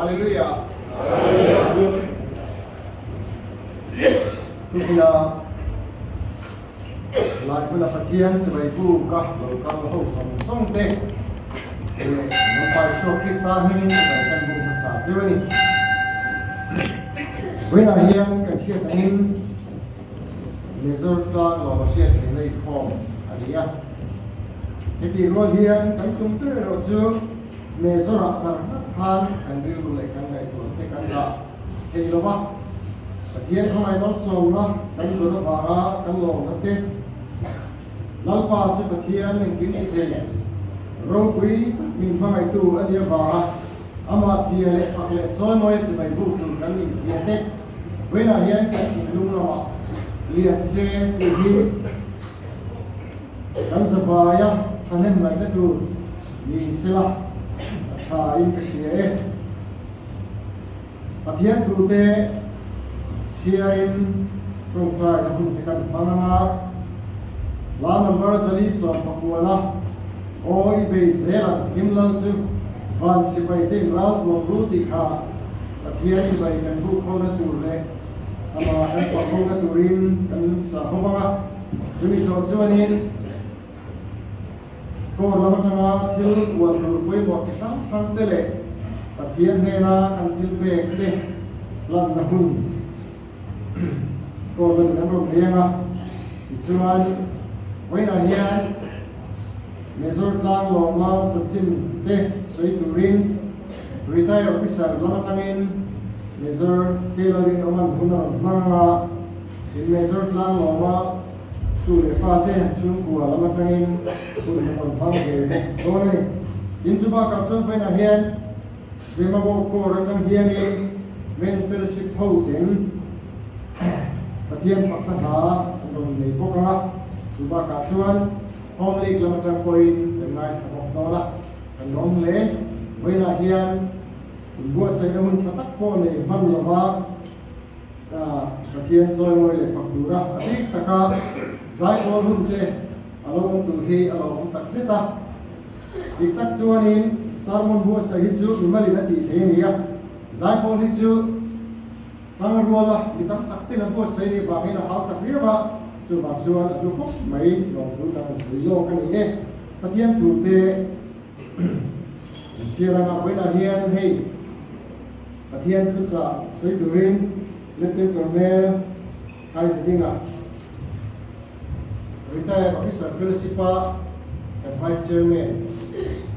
Hallelujah. Lúc bây giờ lại với là phát hiện sẽ phải bu các lối các hậu sống sống tệ để nó phải số Christa mình phải cần buภาษา Germany với là hiện cái chuyện này người dân ta lo chuyện này này không à đi à thì rồi hiện cái công ty rồi chứ người dân là han anh đi lại cái này của cái đó thì lo mà hiện không ai nói sâu đó cái đó nó vào cái lồng nó tê lâu qua chứ phát hiện những cái gì thế rồi quý mình phải tu ở địa vào ama thì lại hoặc là cho nói sẽ phải buộc từ cái gì thế với là hiện cái lúc nào liền xe thì kan sabaya kanen mai na tu ni sila tha in ka sie pathian tu te siain trong trai na hun kan panganga la number zali so pakuala oi be zela kimlal chu van si bai te ral lo ru ti kha pathian si bai kan bu ko na tu le ama kan pa ko na turin kan sa homa juni so chuanin cô làm cho nó thiếu quần rồi quay một chiếc khăn khăn tê lệ và thiên thế là cần thiếu về cái đây làm là hùng cô lần này nó riêng à thì chưa anh với là hiện người dân lang lò mà chụp chim tê suy tu rin retire officer làm cho nên người dân kia là đi ông anh hùng nào mang à thì người dân lang lò mà tu le fa te chung của lama tangin tu le kon phang ge do ne in chuba ka chung pe na hian zema bo ko ra chang hian ni men spiritual ho den pathian pakha tha rom nei bo ka chuba ka chuan hom lik lama chang ko in nai thok do la kan rom le we na hian bo sai na mun thatak po ne man lawa pathian choi moi le faktura adik taka zai ko hun te alo tu hi alo tak seta dik tak chuanin sarmon bo sa hi chu mali na ti the ni ya zai ko hi chu tang ruala mi tak tak te na bo sai ni ba me na hal tak ri ba chu ba chuan adu ko mai lo tu ta sui lo ka ni e pathian tu te chia ra na với là hiền hey pathian tu sa sui tu rin Lieutenant Colonel Kai Zedinga, retired officer fellowship and vice chairman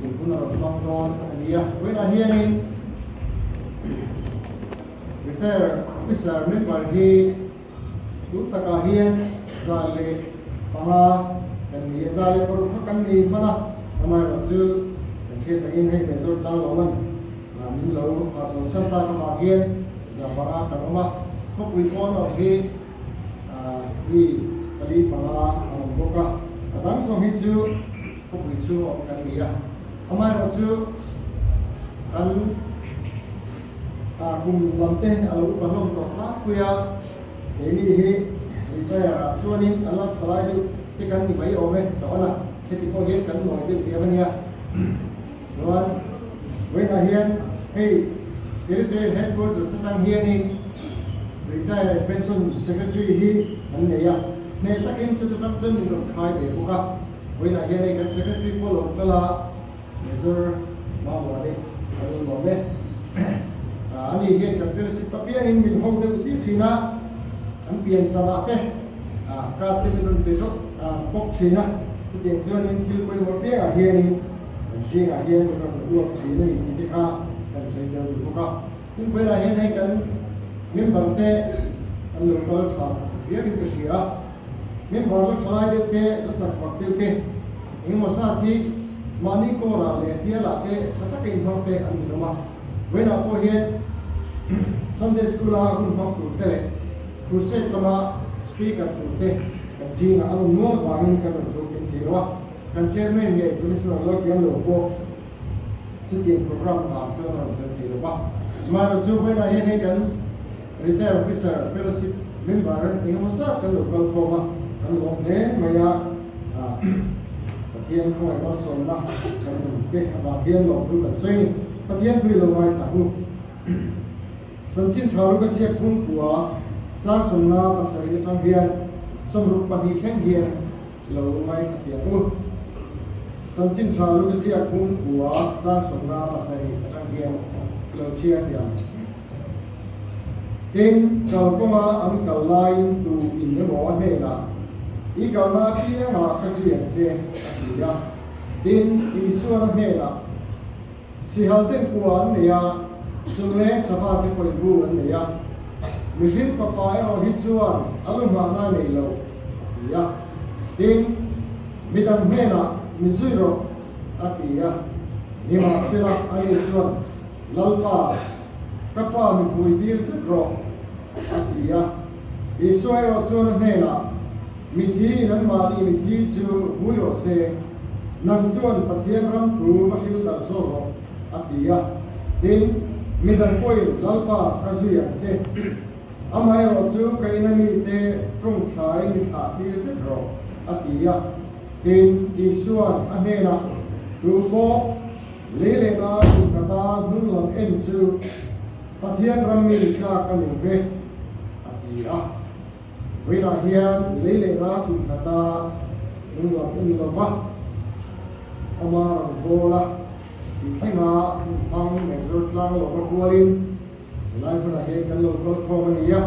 in Puna of London and yeah, when I hear him retired officer member he Utaka Hian Zale Panga and he Zale for Hakani Mana Amar Ratsu and Kate again hey Resort Lawan Min Low as Santa Kama Hian Zamara Kanoma khóc quý con ở khi vì kali pala boka adang so hi chu khóc quý chu ở cái gì à amai rồi chu kan cùng làm tên ở lúc ban hôm tổ lát quia thế đi hi thì cái là chu ni Allah phải đi cái kan thì phải ôm ấy đó là thế thì có hiện kan nói từ kia bên nha rồi với là hiện hey cái headquarters ở sang hiện đi retired pension secretary hi an ne ya ne takin chu tam chen ni khai de buka weina he ne kan secretary ko lo kala measure ma wa de alo lo de ani he kan fellowship papia in min hong de si thina an pian sama te ka te min pe ro pok thina chu den chuan in kil ko mo pe a he ni an si a he ko ro thina ni ti kha kan sei de buka tin weina he ne kan mình bằng thế anh lục lọi chọn biết cái gì đó mình bảo nó chọn ai được thế nó chặt hoặc được thế nhưng mà sao thì mà đi cô là lệ kia là thế chắc chắn kinh phong thế anh đúng không với nó cô hiện Sunday school là cũng học được thế cô sẽ có speaker được thế cái gì là anh muốn vào bên cái được cái gì đó cái chairman này tôi sẽ nói cái lỗ cô sự kiện program làm cho nó được cái gì đó mà nó chưa với là hiện nay cái retired officer fellowship member yang masa kan local koma kan lokne maya pathian ko ai so la kan te ba hian lo tu kan sei pathian thui lo mai sa hu สันชินชาวลูกเสียคุ้มหัวจ้างสมนาภาษาจังเฮียนสมรุปปฏิแข่งเฮียนเราไม่ขัดเตียงสันชินชาวลูกเสียคุ้มหัวจ้างสมนาภาษาจังเฮียนเราเชียร์เดียวเองเราก็มาอันกัลไลน์ดูอินเดียหมอเนี่ยนะอีกาลาเพียงมาขสุยันเจอีกาดินอีส่วนเนี่ยนะสิฮัลเต็นกวนเนี่ยจุดเล็กสภาพที่คนบูนเนี่ยมิชินปะปายเอาฮิตส่วนอารมณ์มาหน้าเนี่ยเราเนี่ยดินมิดังเนี่ยนะมิซุยโรอัติยานิมาสิระอันนี้ส่วนลลปากระป๋ามีคุยดีสุดโรอัติยาอีส่วนเราส่วนเนี่ยนะมิทีนั้นมาดีมิทีจูหุยโรเซนั่งส่วนปะเทียนรำครูมาชิลดัลโซโรอัติยาดินมิดังคุยลลปากระสุยันเจอามาเราจูใครนั้นมีเตตรงใช้มิขาดีสุดโรอัติยาดินอีส่วนอันนี้นะรูปเลเลนาอุตตานุลังเอ็นจูปะเทียนรำมีข้ากันหนึ่งเวอัติยาเวลาเฮียนเลเลนาอุตตานุลังเอ็นลวะอามารังโบละที่ที่มาทางเมสรุตลังโลกบัวลินไล่พระเฮกันโลกโคมันยา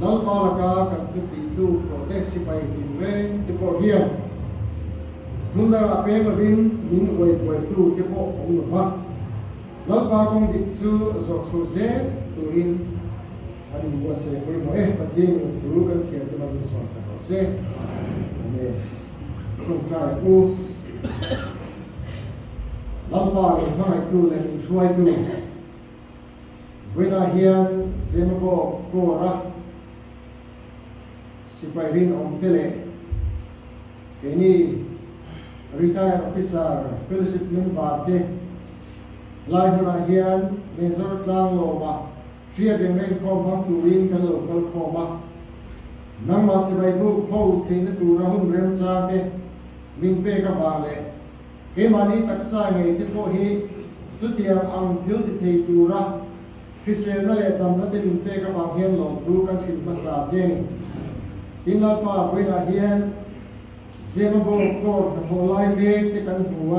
นัลปาลกากันทุติลูกโปรเตสิไปดินเร่ที่โปเฮียนนุ่งดาเป็นรินนิ่งไว้ไว้ตู้ที่โปองค์ฟ้านัลปากงดิซูสกสุเซตุรินอันนี้ว่าเสกไปหมดปะเทียนรู้กันเสียที่มันสอนสักเสเนี่ยตรงใจกูลำบากเลยไม่ตู้เลยช่วยตู้เวลาเฮียนเซมโกโกระสิไปรินองเทเลเกนี่ retired officer fellowship member เดไล่บุญเฮียนเมซอร์ตลังโลมาเชียร์เรื่องคอมพังตูรินกันโลกคอมานังมาจะไปบุกเข้าเทนตูระหุ่นเรียนจาเดมิงเปกับบาเลเกมานีตักษาไงที่พวกเฮจุดเดียมอังทิลติเทตูระคริสเตียนนั่นแหละตำนัดมิงเปกับบางเฮียนหลงรู้กันถึงภาษาเจนอินลาปาเวลาเฮียนเซมโบโกรธโทไลเวกที่กันหัว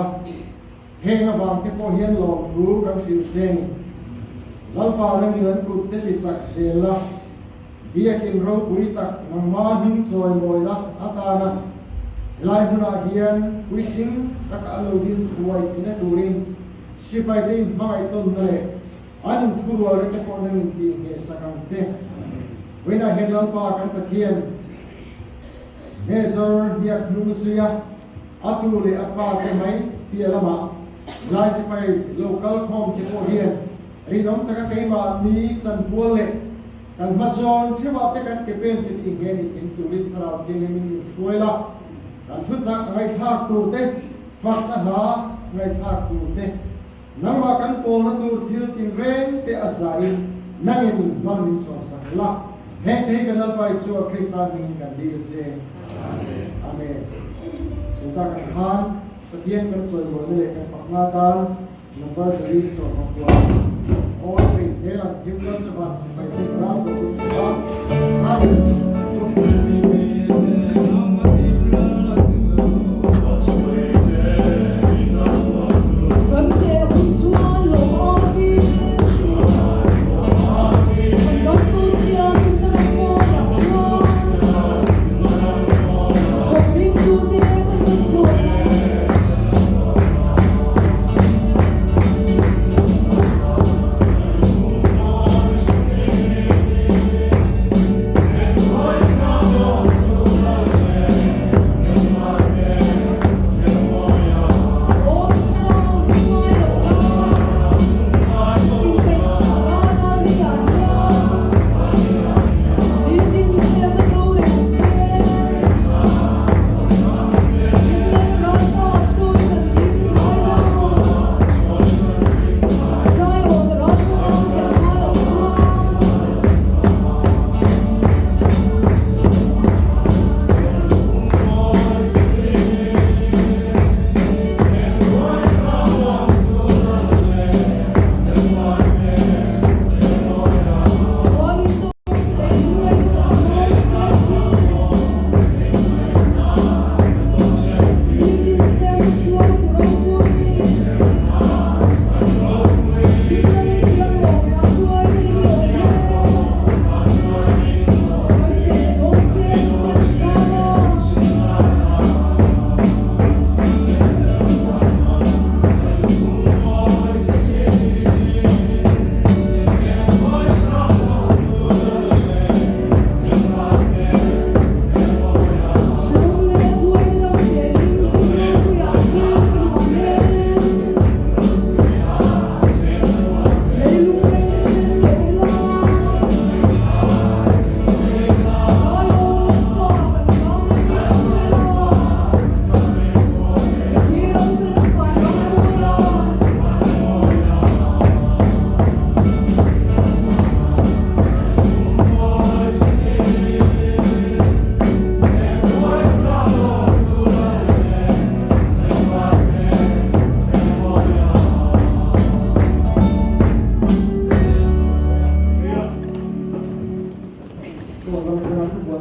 เฮงบางที่พวกเฮียนหลงรู้กันถึงเจนลาปาเรื่องเงินกุดเตลิจักเซละเบียกินโรปุยตักนำมาหิ้งซอยมวยละอัตานะไล่บุญเฮียนวิคิงตักอโลดินถวยอินตูรินสิไปดินไม่ต้นเลยอันทุรัวเลยที่พวกนั้นมีเกษสังเซเวลาเห็นลาปากันตะเทียนเมซอร์เดียกนูสุยาอัตุเลอัฟาเตไหมเปียละมาไล่สิไปโลกาลคอมที่พวกเฮียนรีน้องตะกันเกมานี้จันบัวเล่กันมาซอนที่ว่าตะกันเก็บเป็นที่เฮียนอินตูรินสระเทียนมินช่วยละกันทุกสักไงชาตูเตฟักตะหาไงชาตูเตนังมากันโปลตูทิลตินเรนเตอาศัยนั่งเงินนอนมินสองสักละเห็นที่กันละไปสัวคริสต์มีกันดีเจอาเมนสุดท้ายกันทานตะเทียนกันสวยหมดเลยกันฝักหน้าตานับว่าสรีสดของตัวโอ้ยเป็นเสียงยิ้มกันสบายสบายที่เราตัวสุดท้ายสาธุ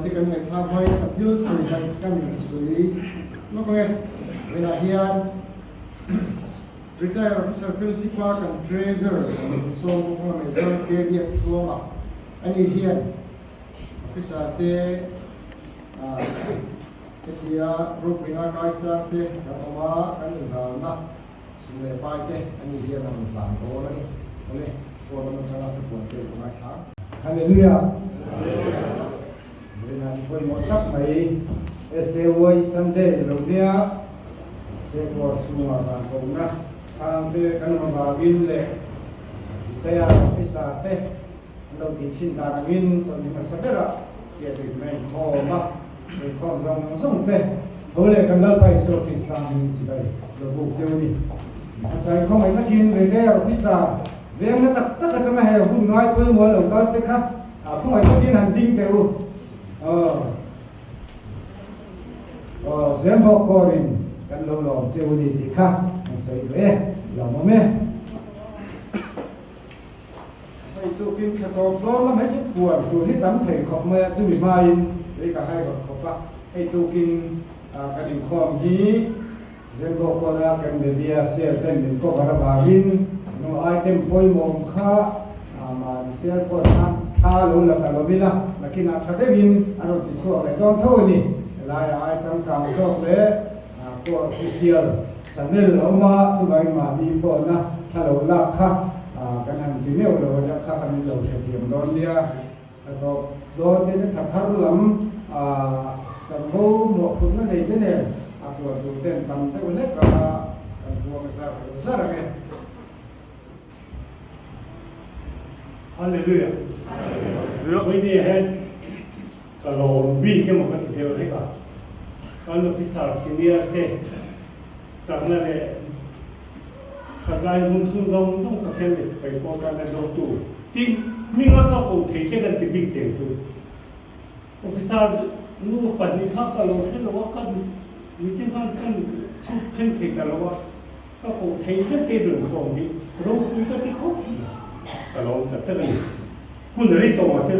ที่กันเงินทำให้ตัดยืดสื่อกันเงินสื่อแล้วก็เวลาเฮียน Retired Officer Phil Sipa kan Treasurer so kung may isang KBF Tuama ani hiyan Officer te kaya Rupin Kaisa te kamawa kan na sumay pa te ani hiyan ang bangko na ni ole so naman sana ito po te kumay ha Hallelujah. Dengan pun motak mai SAWI Sunday Lumia Sekor semua bangko na sampai kan membagin le saya bisa teh kalau dicinta angin sampai masakera dia main koma song teh boleh kan lalpai so Islam sibai lebuk seuni saya kau mai takin dia bisa Vem na tak tak kata mah hun nói với mua lồng cao thế khác không phải có hành tinh đều xem bao corin kan lâu lòm siêu đi thì khác không sai đấy làm mà mẹ hay tu kinh khát vọng đó là mấy chút buồn tu thích tắm thầy học mẹ chứ bị mai đấy cả hai còn học bác hay tu kinh cái điểm khom gì xem bao corin kan để dia share kan điểm có cả bà vin no item poi mom kha ma cell phone tha lo la ka lo bila lakina thade bin aro ti so le don tho ni la ya ai sang kam so le ko official channel lo ma su bai ma bi phone na tha lo la kha kan han ti ne lo ja kha kan lo che ti don dia to do te ne tha thar lam kan ho mo phun na nei te ne a ko tu ten tam te le ka kan ko sa ra ke Hallelujah. Được với đi hết cả lò bi cái một cái điều đấy cả. Còn nó phải sao senior thế. Chẳng là để các cái muốn xuống dòng trong các thêm phải có cái là đầu tu. Thì mình có các cụ thể cái gần thì bị tiền chứ. Officer nu phần đi khác cả lò thế là các vì chính kan chút thêm thì cả lò các cụ thể rất cái đường không đi. Rồi cái khóc. Kalau kata kan, pun dari tu masa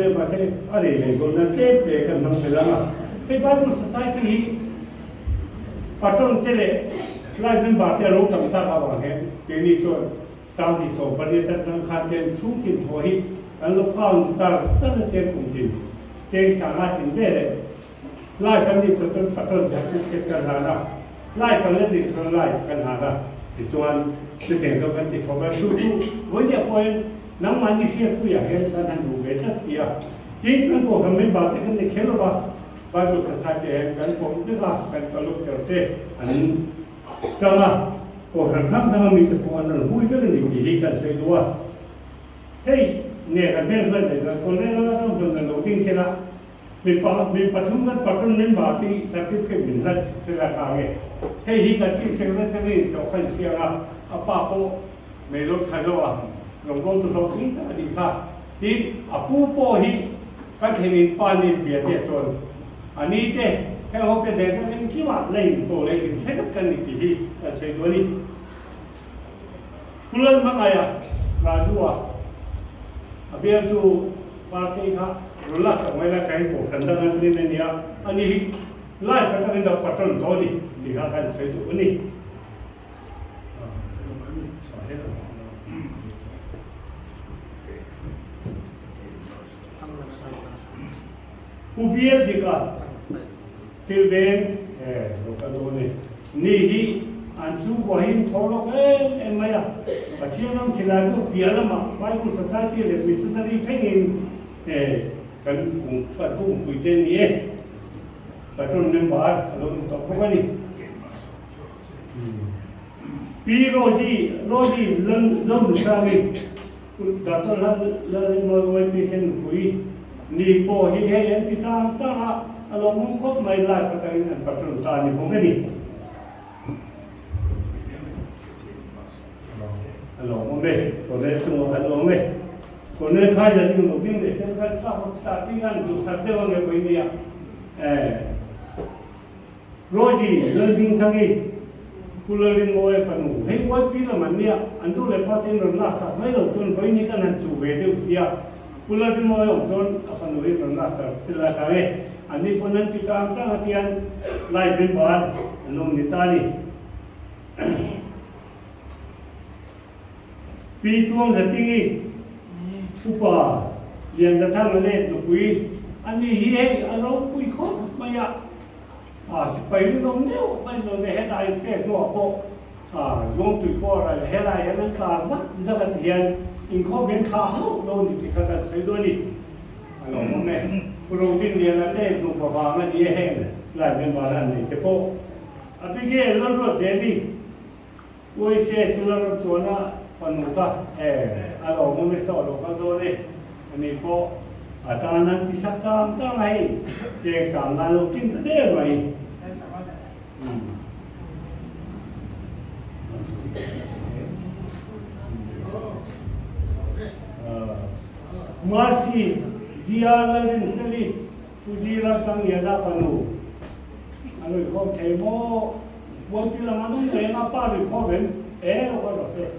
ada yang guna teh kan nam selama. Baru society patron tele, lain pun baca lo tak tak kawan he. Ini cuan Saudi so, pada tentang kajian sungkin thohi, lalu kawan sar sana teh kumtin. Ceng sangat tinggi. Lain kan ni patron jatuh ke kerana, lain kan ni lain kan ada. Cuan Sehingga kan dicoba dulu, banyak poin nama ni siapa ya kan kan dulu kita siap. Jadi kan kau kami baca kan ni kelo baru sesaja kan kau juga kan kalau kerja ani kalau kau renang sama minta penganan hui kan ni dihikan sedua. Hey, ni kan benar benar kau ni orang tu kan loading sila. Patron ni baca sertifikat minat sila kami. Hey, hikan cip sila tadi tu kan siapa apa ko melok thajoa longkong tu lok ni ta di kha ti apu po hi ka thenin panin bia te chon ani te ka ho te de chen ki wa nei to le ki the kan ni ki hi ka sei do ni kulan ma aya rajua abia tu parti kha rulla sa mai la kai ko kan da ngan ni ne ya ani hi lai ka ta ni da patron do ni di kha kan sei do ni Ubier dika filben lokadone nihi ansu wahin thorok maya pathianam silagu pialama bible society le missionary thengin kan pung puiten ye patron member along to pogani pi roji lan zom sami dato lan mo pesen kui ni po hi he en kita ta along ko mai lai pakai an patron ta ni pogani along me ko le tu along me ko le kha ja ni no bin de sen ka starting an du satte wa me ko ni ya roji lan bin thangi kularin mo e panu hei wai pi la man nia andu le patin ron la sa mai lo tun bai ni kan han chu ve de usia pulau di mau yang zon apa nuhi pernah sila kare ani punan kita angka hatian lai bimbar nung nitali pi tuang zatingi upa lian datang ane nukui ani hihe alo kui khot maya si pai nong neu pai nong ne hedai pe no ko zong tui ko ra hedai han ka za ka tian in kho ben kha ho lo ni ti ka sai do ni alo mo me pro din lian la te no pa ba ma ni he lai ben ba ran ni te po abige lo ro je ni oi se sila ro chona panuka alo mo me so lo ka do ni ani po atanan ti sakam ta ngai je sam na lo tin te mai masih dia lain sekali pujira kang yada panu alo ko temo buat bila manu saya apa di koven lo ko se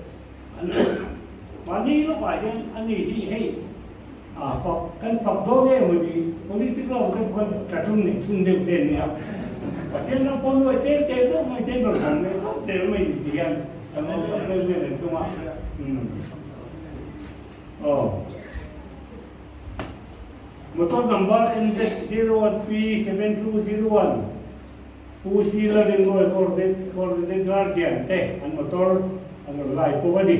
mani lo pa yan ani hi kan phật đô nghe mà thì politic lo kan cả trung này trung đều tên nha và thế nó có nuôi tên đó mà tên rồi thằng này không sẽ mình thì ăn nó lên lên trung ạ motor number NZ01P7201 pusila din mo coordinate guardian te ang motor ang lai po ba di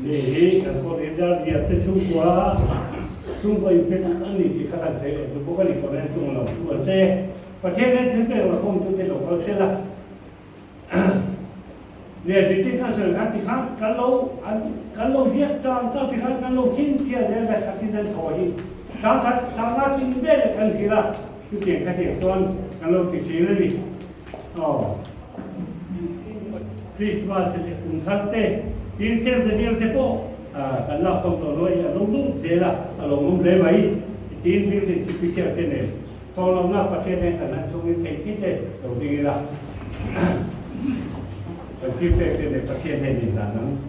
Jadi kalau edar dia tercungkua, cungkua itu kan ni di kata saya, bukan di koran cungkua. Bukan saya, pasien ni terus orang kong tu terlalu saya. Dia dicikkan seorang kalau dia tahu dikan kalau cinta dia dah kasih dan thoi. Sangat tinggal kan kira sudah kasih tuan kalau di sini ni. Christmas ni untharte. Insel de dia tepo kanla khom to noi along zela along le mai tin building special tene to lo na patene kana chungi te kite to dira kite tene patene ni lanang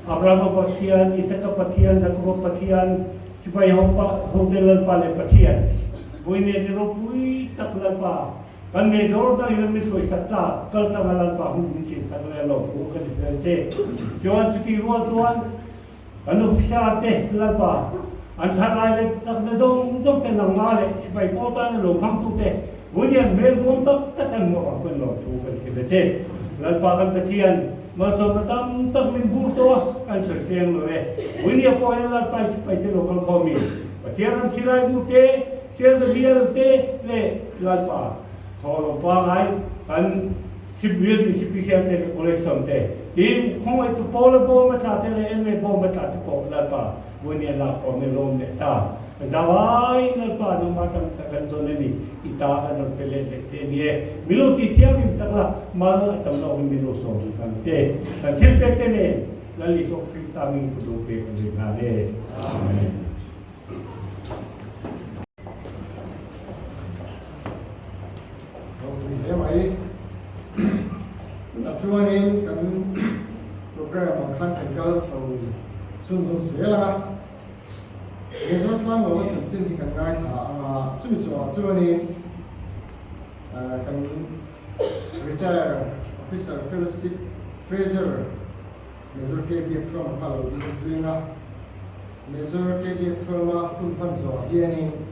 abraham pathian isaka pathian jacob pathian sipai hotel pale pathian buine ni ro pui takla pa kan me zor da yin mi soi sakta kal ta malan pa hu mi sin ta le lo ko ka de che joan chuti ruan ruan anu sha te la pa an tha lai le sak de dong dong te nang ma le sipai po ta lo phang tu te buian mel gon tak ta kan mo pa lo tu ka de che la pa kan pathian ma so tam tak min bu to kan soi siang lo le buinia po la pa sipai te lo kan ko mi pathian silai bu te sel de dia te le la pa tholo pa ngai kan sibil di spesial te collection te tim khong ai tu pole bo ma ta te le me bo ma ta te po la pa bunia la ko me lom ne ta zawai la pa no ma tam kan to ne ni ita an pele le te ni milo ti thiam im sakla ma tam no milo so kan te ta thil pe te ne la li so krista mi ku do pe ko na le amen Chuanin kan program ang technical so sun sia la result lang lo chen chen kan ngai sa chu so chuanin kan retire officer fellowship treasurer Major KDF trauma kalau di Swinga Major KDF trauma pun panzo hianin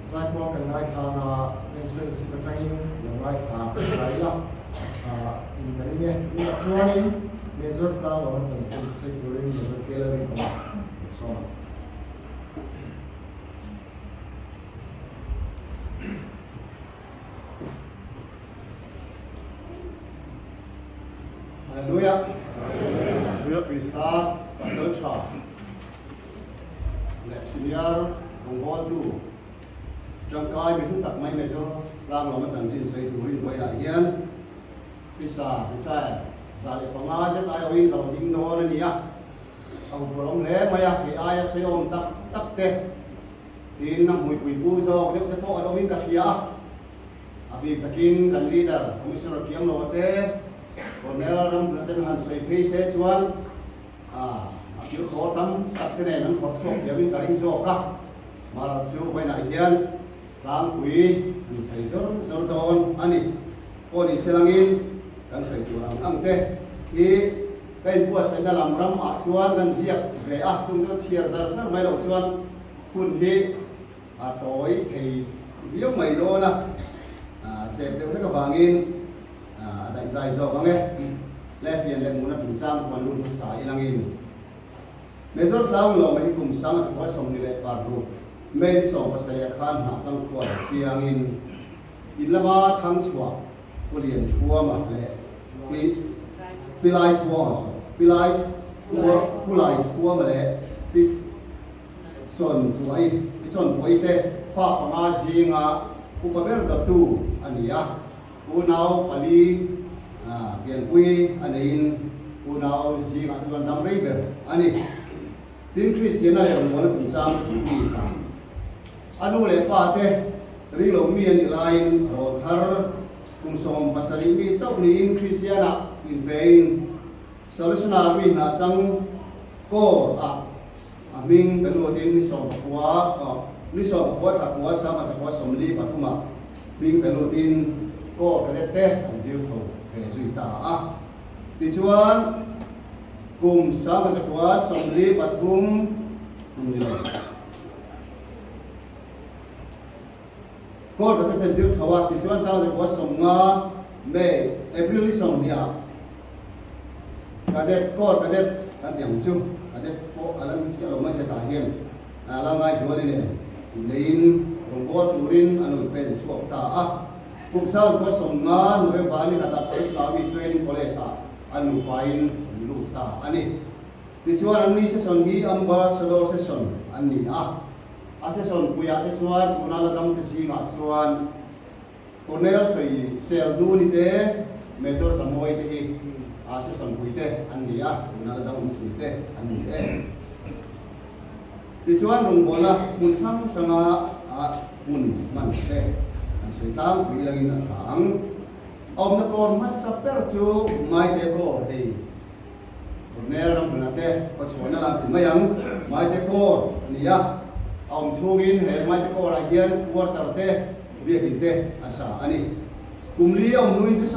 saya mau kenal sama Major Secretary yang baik saya lah ini ni Chuanin Major tahu macam Secretary Major Keller ni so Haleluya. Krista Pastor Cha. Let's senior Mongol tu. Jangkai betul tak main meso ram lama janji saya tu rin boleh lagi kan. Krista retire sa le panga se tai oin ka ding no na nia au borom le maya ki aya se om tak te tin na mui pui pu zo de te po oin ka hia abi takin kan leader commissioner kiam no te Cornell ram laten han soi phe se chuan abi kho tam tak te ne nan kho so yawin ka ring zo ka mara chu vai na hian ram pui ni sai zor don ani poni selangin kan sai turang ang te hi kain puas sai na lam ram a chuan kan ziak ve a chung cho chiar zar mai lo chuan kun hi a toi thei viu mai lo na chep te ka wangin dai zai zo ka nge le pian le mu na thum cham kon lu sa ilangin mezor tlang lo mai kum sang ko som ni le par ru men so pa sai khan ha chang ko chiangin ilama thang chua pulian chua ma le pilai chua so pilai chua ma le pi son tuai pi son tuai te fa pa ma jinga ku pa ber da tu ania u nau pali pian pui anin u nau jinga chuan dam rei ber ani tin Christian le mo na tum cham ti ta anu le pa te ri lo mi an line ro thar kum som pasari mi chau ni in Christiana in vein solution mi na chang ko aming kanu tin ni som kwa ni som kwa ta kwa sa ma sa kwa som li pathuma ming kanu tin ko ka te an ziu so ke zui ta ti chuan kum sa ma sa kwa som li pathum ni lo ko ka te ziu thawa ti chuan sa ma sa kwa som nga me April ni som nia kadet ko kadet kan yang chu kadet ko alam chi alo ma ta hian ala ngai chu ni ne lein rong ko turin anu pen chu ta kum sa ko som nga no ve ba ni ta sa Islamic training college anu pain lu ta ani ti chuan an ni session gi ambassador session ani session puya te chuan unala dam te singa chuan Cornell soi sel du ni te mesor samoi te hi session puite ani unala dam chu te ani ti chuan rung bona mun sanga mun man te an sei tam pi langin a thang om na kon ma saper chu mai te ko hi Cornell ram na te ko chona lam ti mayang mai te ko nia om chugin he mai te ko ra hian quarter te biakin te asa ani kumli om nuin se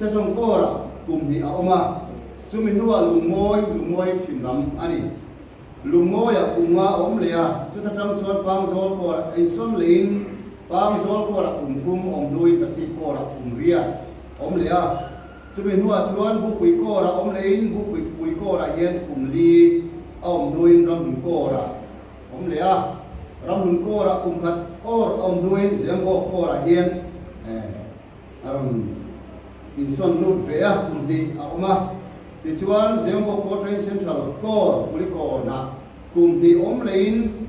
song ko ra kumbi a oma chumi nuwa lumoi chimram ani lumoya unga om lea chuta tram chuan pang zol ko ra in som lein pang zol ko ra kum om lui ka chi ko ra ria om lea chumi nuwa chuan bu pui ko ra om lein bu pui ko ra hian kumli om nuin ram ko ra om lea ram ko ra khat or om nuin zembo ko ra hian aron in son lut ve kumdi a oma ti chuan zembo ko train central ko uli ko na kumdi om lein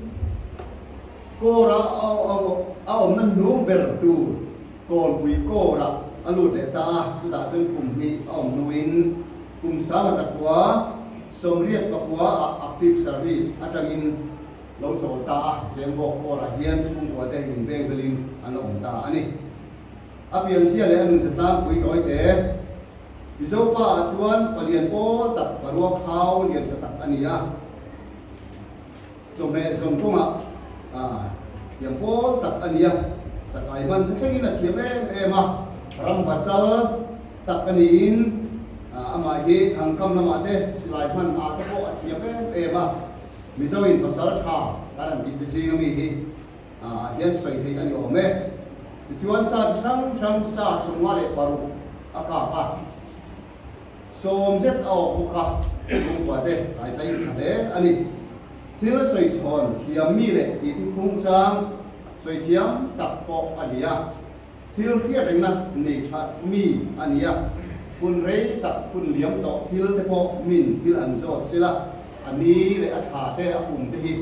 ko ra om nan nu ber tu kon pui ko ra alu de ta chu da chen kumdi om nuin kum sa ma zakwa somriat pakwa active service atangin lo chol ta zembo ko ra hian chung ko te in beng belin an om ta ani apian sia le anu zatlam pui toi te biso pa chuan palian po tak parua khau lian tak ania chome konga yang po tak ania sakai man thengin a thiam ema ram bachal tak anin ama hi thangkam lama te silai man a te po a thiam ema mizoin pasal tha karan ti si mi hi hian sai thei ani ome chuan sa thang sa sungwa le paru aka pa som zet au buka ko te ai tai khale ani thil soi chon thiam mi le ti khung chang soi thiam tak po ania thil khia reng na nei tha mi ania kun rei tak kun liam to thil te po min thil an zo sila ani le a tha te a pum te hi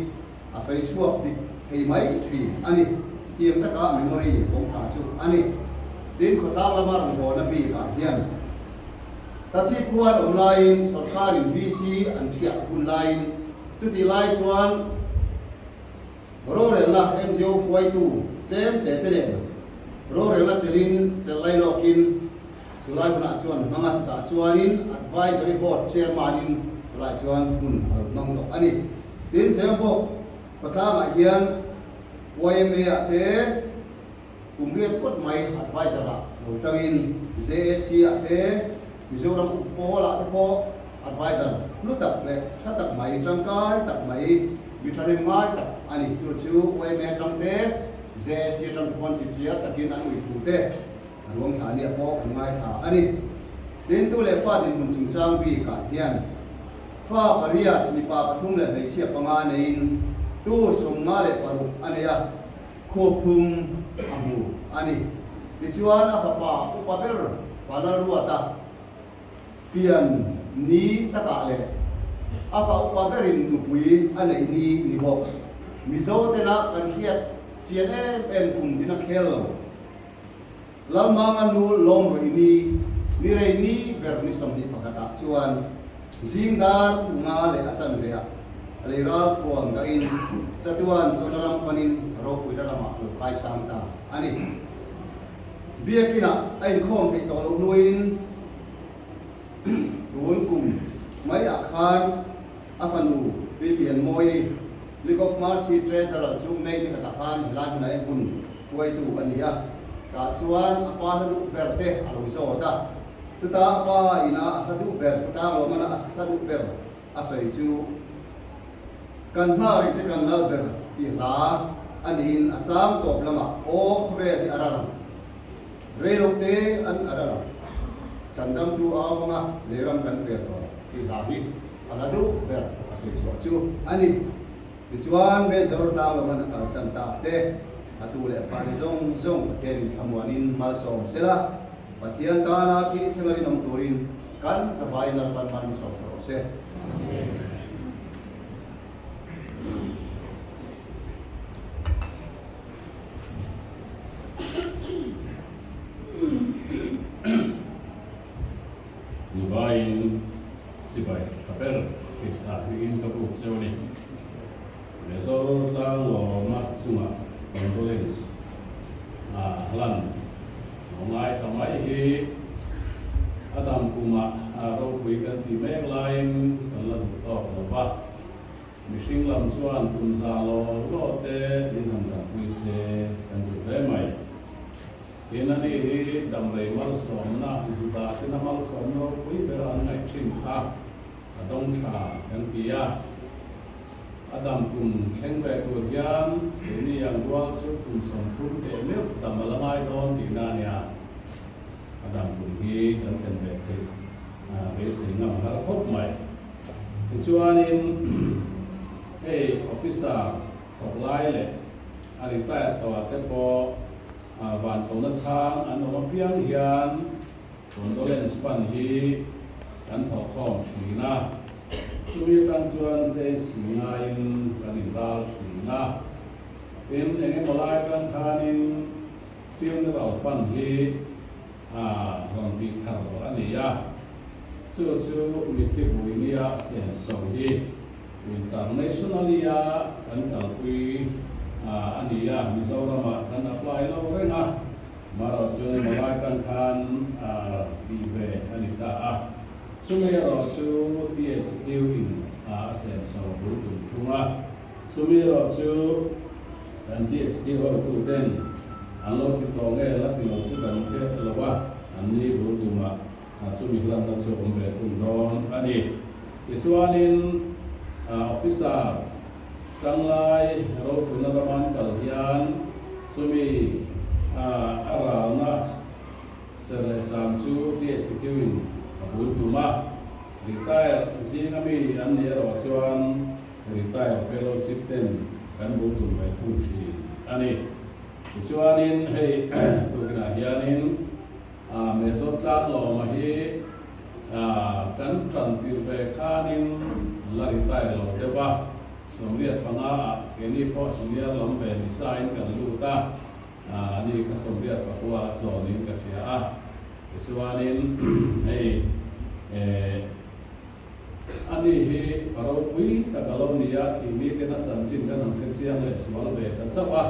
a soi chuak dik hei mai thi ani tiam ta ka memory kong tha chu ani din ko ta lama rong bo na bi ka hian ta chi kuan online sarkarin VC an thia hun line chu ti lai chuan ro rel na NGO fuai tu tem te te le ro rel na chelin chelai lokin chulai na chuan manga ta chuanin advisory board chairman in chulai chuan hun nong to ani tin se bo patha ma hian YMA ate kumriat kot mai advisor la lo tangin JSC ate Mizoram Upola ate po advisor lu tak le tak mai tangkai tak mai bitare mai tak ani chu YMA tangte JSC tang pon chip chia takin an ui pute ruang thani po mai tha ani tin tu le fa din mun chung chang bi ka hian fa pariat mi pa pathum le nei chia panga nein tu summa le paru ania khopum amu ani dichuan afapa upaper palaruata pian ni taka le afa upaperin nupui ane ni nibok mizo tena kan hiat chiane pen kum dina khelo lalmang anu lom ni rei ni verni samni pakata chuan zingdar nga le achan rea leira kuang da in chatuan chonaram panin ro kuidarama kai samta ani biakina ain khom fe to nuin ruin kum mai akhan afanu bibian moi likop marsi treasurer chu nei ni kata khan lan na bun kuai tu ania ka chuan apa lu berte alo zo da tuta apa ina hadu ber ta lo mana asadu ber asai chu kan ma ri che kan nal ber ti la anin acham top lama o khwe ti arara relote an arara chandam tu awanga leram kan ber to ti la hi aladu ber asai chu ani dichuan be zor ta lo man ka santa te atu le fa ni zong ken amwanin mal som sela pathian ta na ki thengari nam turin kan sabai na pan man so se Nivain sibai kaper kita bikin kabuk sewani besor tang lo mak sunga condolence lan ngai tamai hi adam kuma ro kui kan ti mek lain kan lan to lo ba mishing lam chuan kun za lo te din ham da kui se kan du le mai inani hi dam rei mal som na juda tina mal som no kui beran ngai thin kha adong tha kan tia adam kun thengve tu hian ni yang wal chu kun som thum te me tamalangai don ti na nia adam kun hi kan thengve te re singam har khop mai chuanin hey officer thok lai le ari ta to te po van to na chang an no piang hian condolence fan hi kan thok khom thina chui kan chuan se singa in kan dal thina in enge molai kan khanin funeral fan hi ron ti thar ania chu mi ti buinia sen so hi internationally kan kalpui ania Mizoram kan apply lo renga maro chu molai kan khan ti ve anita sumero chu PhD in sen so bu thunga sumero chu dan PhD ho tu den anlo ki to nge la ti lo chu dan ke lo wa anni bu tu ma chu mi lam ta chu ombe tu don ani chuanin officer sanglai ro tu na man kal hian chumi ara na sele sam chu PhD in Ultuma retire singami an ero chuan retire fellowship ten kan butum mai thu thi ani chuanin hei tu kina hianin me so tla lo ma hi kan tran tir ve khanin la retire lo te ba somriat panga keni po senior lam ve design kan lu ta ni ka somriat pa kwa chonin ka thia chuanin hei อันนี้เราคุยแต่กับเราเนี่ยที่มีกันนัดสันสินกันนั่งเสียงเลยสมองเบตันสักว่า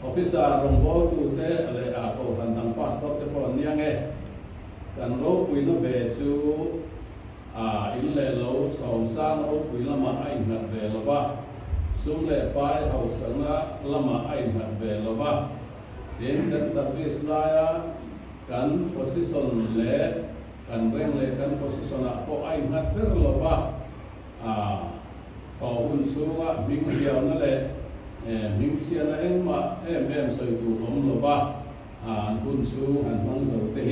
ออฟฟิศารองบอกตัวเตะอะไรโอ้ทันตังพาสปอร์ตเตปอนเนี่ยไงกันเราคุยโนเบจูอินเล่เราสองสร้างเราคุยละมาไอ้หนักเบลว่าสุ่มเล่ไปเขาสังละมาไอ้หนักเบลว่าเห็นกันสัร์วิสลายกันโพสิชันเล่กันเร่งเล่กันโพสิชันพอไอ้หนักเบลว่าพอหุ่นสูงมิ่งเดียวนั่นแหละมิ่งเชียร์เองมาใส่ตัวผมลว่าหุ่นสูงหันมังสูงเตะ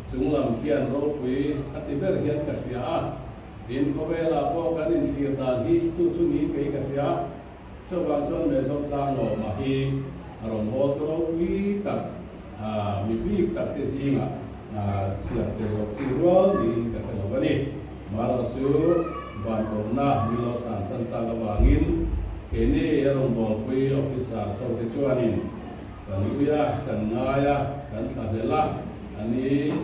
ซึ่งลำเขียนรถวีอัติเบอร์เขียนกับยาดินก็เวลาพอกันอินเสียดานที่ชุนี้ไปกับยาเจ้าบางชนเดินสงสารหล่อมาฮีอารมณ์โหดรถวีกับมีพีกับเตสิงเสียเตลซีโร่ดินกับเราวันนี้มาเราซื้อบานตรงหน้ามีเราสั่งสันตากบางินini yang membawa officer seperti cuanin dan dia dan ngaya dan adalah ini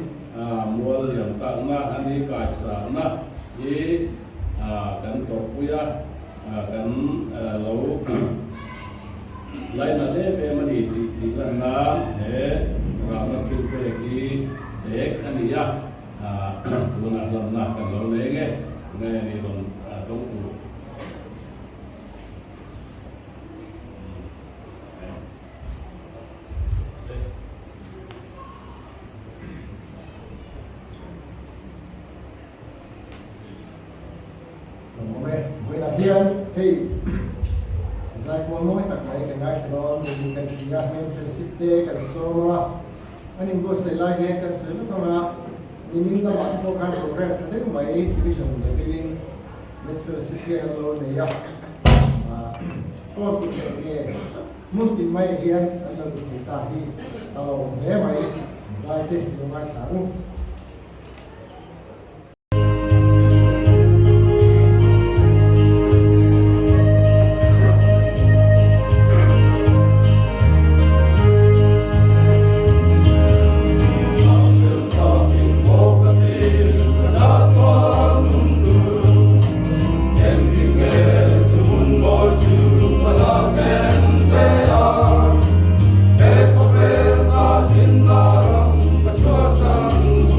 mual yang tangna ini kaisarna ini dan topuya dan lalu lain ada pemani di dalam ramat pilpeki sek ini ya guna lemah kan lalu lenge ini dong tunggu hiền thì giải quân nói tất cả cái ngay sau đó mình cần chỉ ra men felicite cần số mà anh em có sẽ lại hiện cần sửa nó mà mình là bạn có cái program cho thế mấy division để billing let's felicite cái lô này ya có cái muốn tìm mấy hiền anh ta cũng ta hi tao để mấy giải thì nó mai sáng Sinarang kacua sang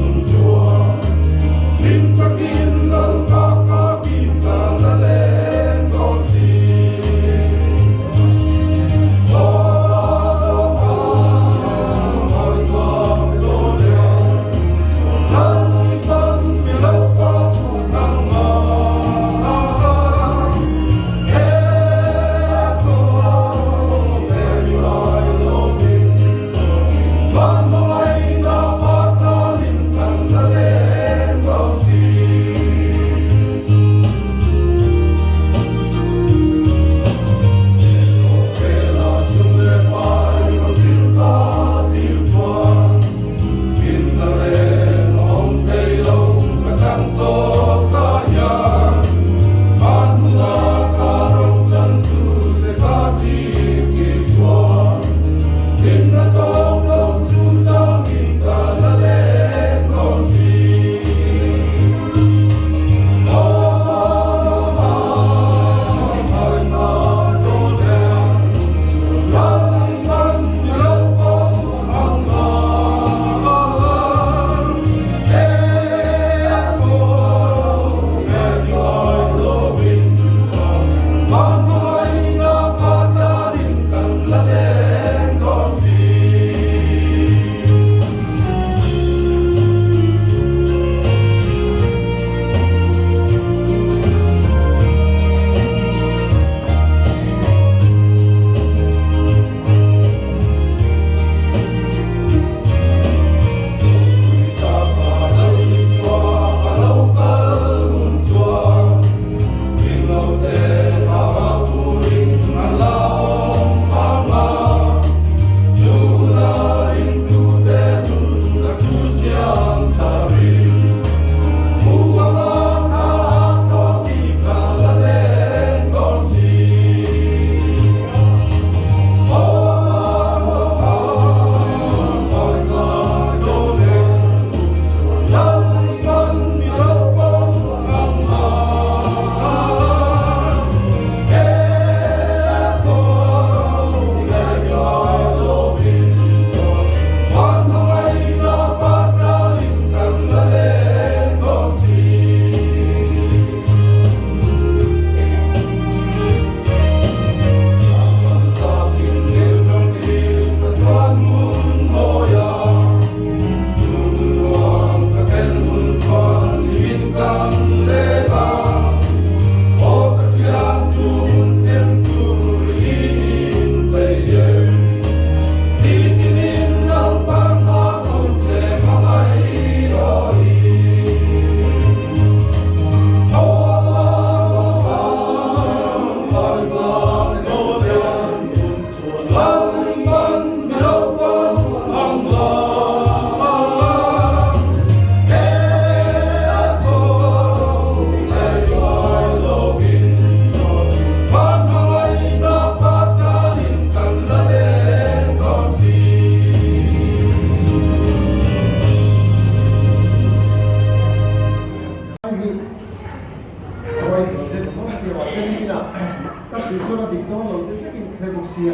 thì cho là định đó là cái cái một xia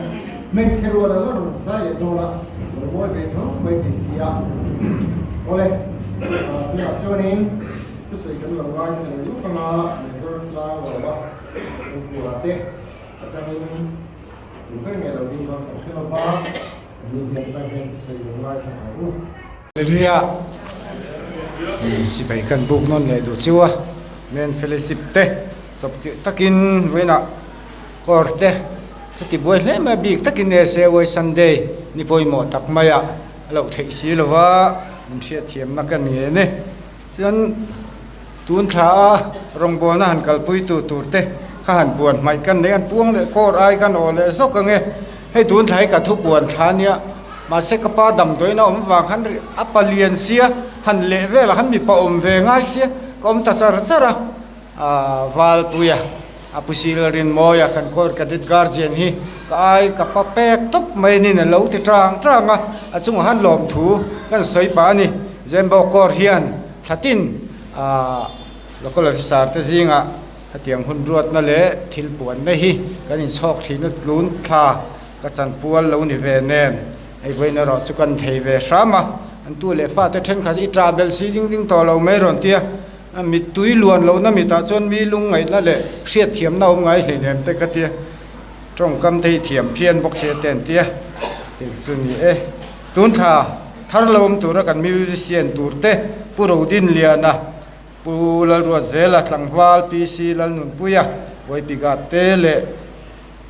mình sẽ luôn là nó sai để cho là mỗi về thấu mấy cái xia oleh bây giờ cho nên cái sự cần làm ngay thì lúc nào mình rồi là là của tết cho nên những cái ngày đầu tiên con sẽ là ba mình hiện tại hiện sự làm ngay thì phải Ria si bai kan buk non le do chiwa men felicite sop takin wena korte ti boy le ma big takin ne se wai Sunday ni poi mo tak maya lo thei si lowa mun sia thiam na kan nge ne chan tun tha rong bol na han kal pui tu turte kha han buan mai kan ne an puang le kor ai kan o le sok ka nge hei tun thai ka thu buan tha nia mà sẽ có ba đầm tối nó vàng hắn apalian xia hắn lệ về là hắn bị bom về ngay xia có ông ta sao ra val puya apusilarin moya kan kor kadit guardian hi kai kapapek top mai ni na lo ti trang a chung han lom thu kan soi pa ni zembo kor hian thatin local officer te zinga hatiang hun ruat na le thil puan na hi kan in sok thina tlun kha ka chan pual lo ni ve nen ai voi na ro chu kan thei ve sama an tu le fa te then kha i travel si ding to lo mai ron tia mi tui luan lo na mi ta chon mi lung ngai na le hriat thiam na ngai hle nem te ka tia trong kam thei thiam phian bok se ten tia te chu ni tun tha thar lom tu ra kan musician tur te puro din liana pu la ro zela tlangwal pc lal nun puya voi piga te le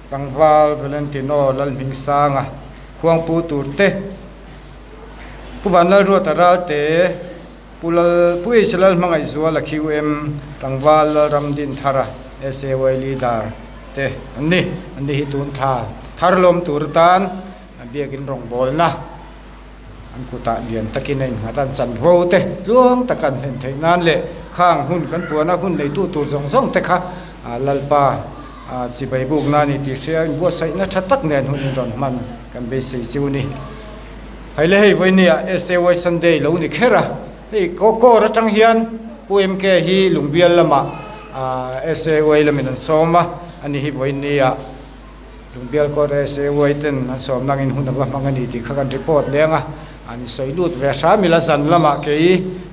tlangwal valentino lal ming sanga khuang pu turte puwan ro taral te pulal pui selal mangai zual qm tangwal ramdin thara SAY leader te anni hitun tha tharlom turtan biakin rong bol na an kuta lian takinen ngatan san vo te zuang takan hen theinan le khang hun kan puana hun lei tu zong zong te kha lalpa chi bai buk na ni ti sia bo sai na thatak nen hun ron man kan be sei chiuni hai le hei voi nia SAY Sunday lo ni khera hei ko ra tang hian puem ke hi lungbial lama SAY lamin soma ani hi voi nia lungbial ko SAY ten som nangin hunaba mangani ti khakan report lenga ani soilut ve sha mila zan lama ke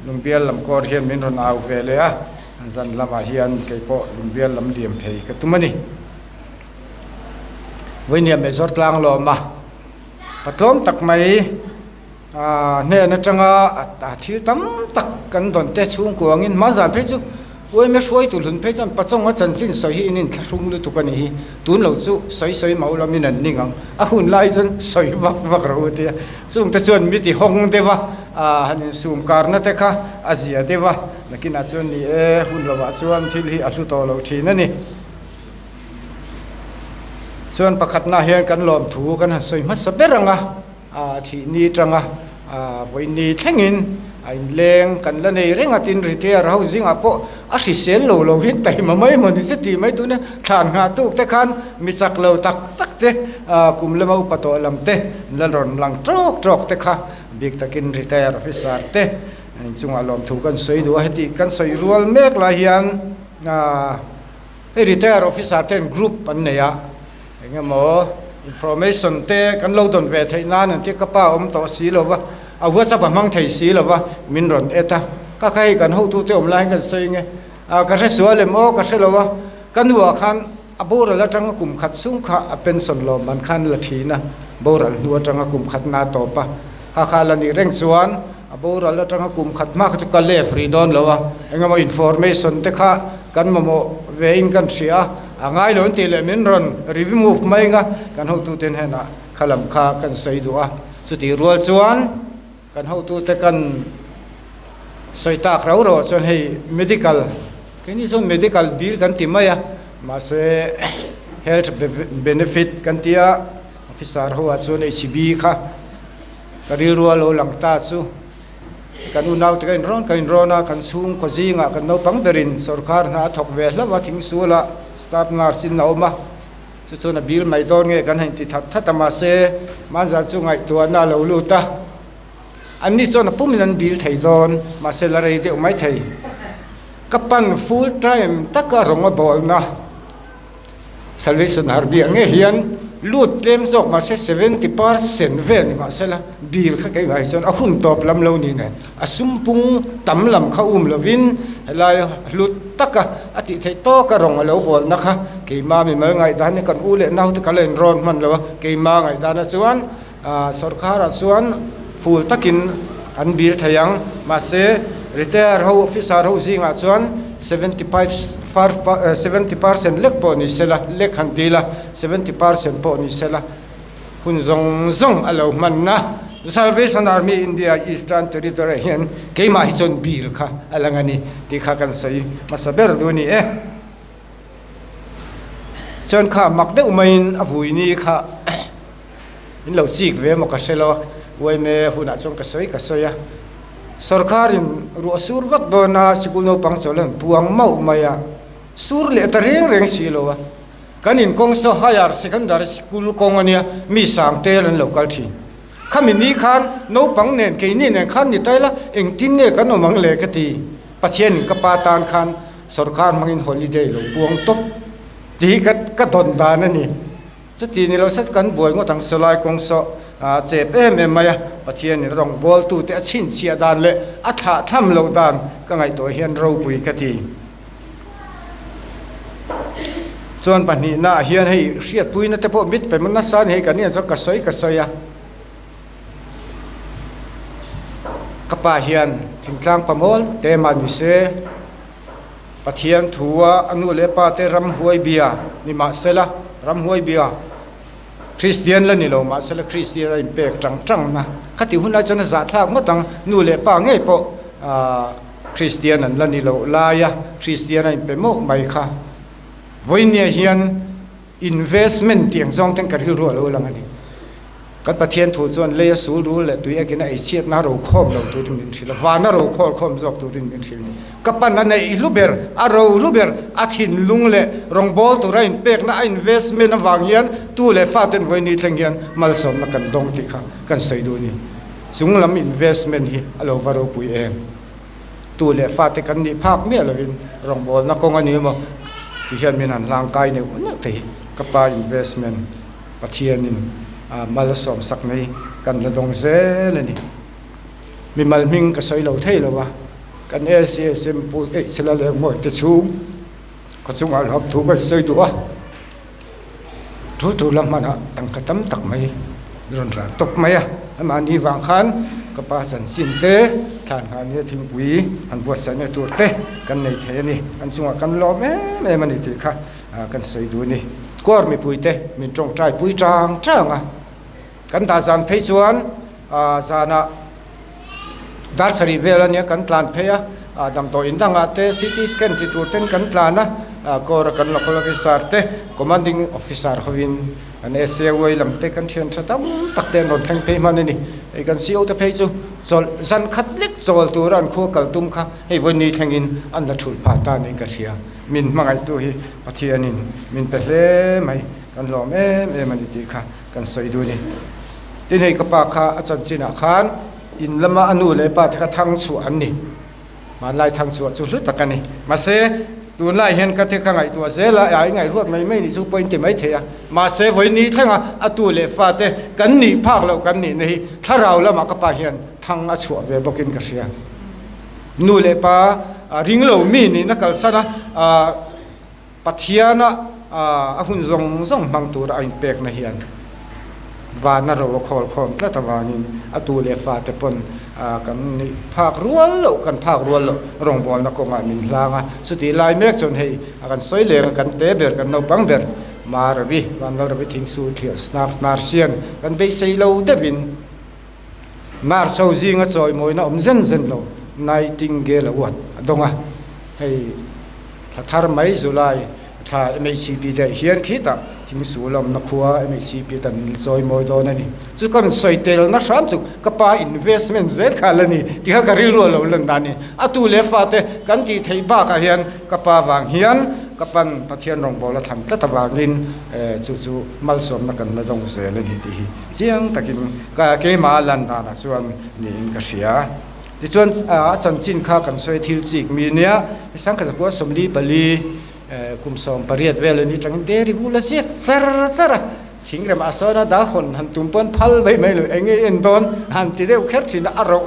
lungbial lam kor hian min ron au ve le a zan lama hian ke po lungbial lam diam phei ka tumani voi nia me zor tlang lo ma patlom tak mai ne na changa thil tam tak kan don te chung kuangin ma zan phe chu oi me soi tu lun phe chan pachong a chan chin soi hi inin thlung lu tu kan hi tun lo chu soi mau lamin an ningang a hun lai jan soi vak ro te chung te chon mi ti hong de wa hanin sum kar na te kha azia de wa nakin a chon ni hun lo wa chuan thil hi a hlu to lo thina ni chuan pakhat na hian kan lom thu kan soi ma saberanga thi ni tanga voi ni thengin ai leng kan la nei renga tin ritiar housing apo a si sel lo hin tai ma mai mon se ti mai tu ne than nga tu te khan mi chak lo tak te kum le mau pato lam te la ron lang trok te kha big takin retire officer te chunga lom thu kan soi du heti kan soi rual mek la hian retire officer ten group an ne ya engamo information te kan lo don ve theina nan te kapa to si lo wa a WhatsApp mang thei si lo wa min ron eta ka khai kan ho tu te lai kan sei nge ka se suale mo ka se lo wa kan wa khan abura la tang kum khat sung kha a pension lo man khan la thina boral nuwa tang kum khat na to pa kha la ni reng chuan abura la tang kum khat ma kha ka le free don lo wa engamo information te kha kan mo ve in kan sia angai lon ti le min ron remove mai nga kan ho tu ten hena khalam kha kan sei duwa chuti rual chuan kan ho tu te kan soitak ro chon hei medical kini so medical bill kan ti maya ma se health benefit kan tia officer ho chon HB kha karil rual lo lang ta chu kan unaw te kan rona kan sung ko zinga kan no pang berin sarkar na thok ve la wa thing sula staff nurse na oma chu chona bil mai don nge kan hin ti that ma se ma za chu ngai tu na lo lu ta ani chona puminan bil thei don ma se la rei de mai thei kapan full time taka ronga bol na Salvation Army ang hian lut lem zok ma se 70% vel ni ma sela bil kha kai vai chon a hun top lam lo ni ne asumpung tam lam kha lovin lai lut taka ati thei to ka rong lo bol na kha ke ma mi mal ngai dan ni kan u le nau te ka len ron man lo ke ma ngai dan chuan sarkar chuan full takin an bir thayang ma se retire ho officer ho zinga chuan 70% lek po ni sela lek hantila 70% po ni sela hun zong alo man na Salvation Army India Eastern Territory hian keima hi chon bil kha alangani ti kha kan sai masaber du ni chon kha makde umain avui ni kha in lo chik ve mo ka selo wai me huna chong ka soya sarkarin ru sur vak dona sikul no pang cholan puang mau maya sur le ta reng silowa kanin kong so higher secondary school kong ania mi sang tel an local thi khami ni khan no pang nen ke ni nen khan ni taila eng tin ne kan mang le ka ti pathian ka patan khan sarkar mangin holiday lo puang top ti ka don da na ni sati ni lo sat kan boy ngo tang solai kong so chep maya pathian ni rong bol tu te chin chia dan le atha tham lo dan ka ngai to hian ro pui ka ti chuan pani na hian hei riat pui na te po mit pe man na san hei kan ni zo ka soya kapa hian thingtlang pamol te man mi se pathian thuwa anu le pa te ram huai bia ni ma sela ram huai bia Christian la ni lo ma sela Christian in pek tang na khati hunna chana za thak mo tang nu le pa ngai po Christian an la ni lo la ya Christian in pe mo mai kha voinia hian investment tiang zong teng karil ro lo lang ani kan pathian thu chuan le sul ru le tuya kina ai chiat na ro khom lo tu min thila wa na ro khom zok tu rin min thil kapan na nei luber aro luber athin lung le rong bol tu rain pek na investment awang hian tu le faten voini thleng hian mal som na kan dong ti kha kan sei du ni sunglam investment hi alo varo pui em tu le fate kan ni phak me lovin rong bol na kong ani mo ti hian min an lang kai ne na thei kapa investment pathian in mal som sak nei kan la dong zel ani mi mal ming ka soi lo thei lo wa kan SSM pu sela le mo te chu ko chung al hop thu ka soi tu a thu lam mana tang ka tam tak mai ron ra top mai a ama ni wang khan ka pa san sin te than ha ni thing pui an bo sa ne tur te kan nei the ni an chunga kan lo me mani ti kha kan soi du ni kor mi pui te min trong trai pui trang a kan ta zan phei chuan zana darsari velania kan plan pheya dam to indanga te city scan ti tur ten kan plana kor kan local officer te commanding officer hovin an SAWI lam te kan thian tha tam tak ten ron thleng pe man ni e kan CO te phei chu zol zan khat lek zol turan kho kal tum kha hei woni thengin an la thul pa ta ni ka thia min mangai tu hi pathianin min pe hle mai kan lo me mani ti kha kan soi du ni tin hei ka pa kha achan china khan in lama anu le pa tha thang chu an ni man lai thang chu chu hlut takani ma se tun lai hen ka the khangai tu zela ai ngai ruat mai mai ni chu point te mai theya ma se voi ni thenga atu le fa te kan ni phak lo kan ni nei tharau lama ka pa hian thang a chu ve bokin ka sia nu le pa ring lo mi ni na kal sana pathiana a hun zong mang tur a in pek na hian và nó rồi khol khom la ta wangin atu le fa te pon kan ni phak rual lo kan phak rual lo rong bol na ko nga min langa suti lai mek chon hei kan soi le kan te ber kan no pang ber maravi van lo ravi thing su thia snaf narsian kan be sei lo te vin mar so zinga choi moi na zen lo nightingale wat donga hei thar mai zulai tha MHCP de hian khita thing sulam na khuwa MHCP tan zoi moi do na ni chu kan soitel na sham chu kapa investment zel khalani ti ha karil ro lo lan dani atu le fa te kan ti thei ba ka hian kapa wang hian kapan pathian rong bola tham ta tawangin chu mal som na kan la dong se le ni ti hi chiang takin ka ke ma lan da na chuan ni in ka sia ti chuan chan chin kha kan soi thil chik mi nia sang ka ko somli pali kum som pariat vel ni tang deri bula siak sara thing rem asona da hon han tumpon phal bai mai lo enge en don han ti deu kher thin aro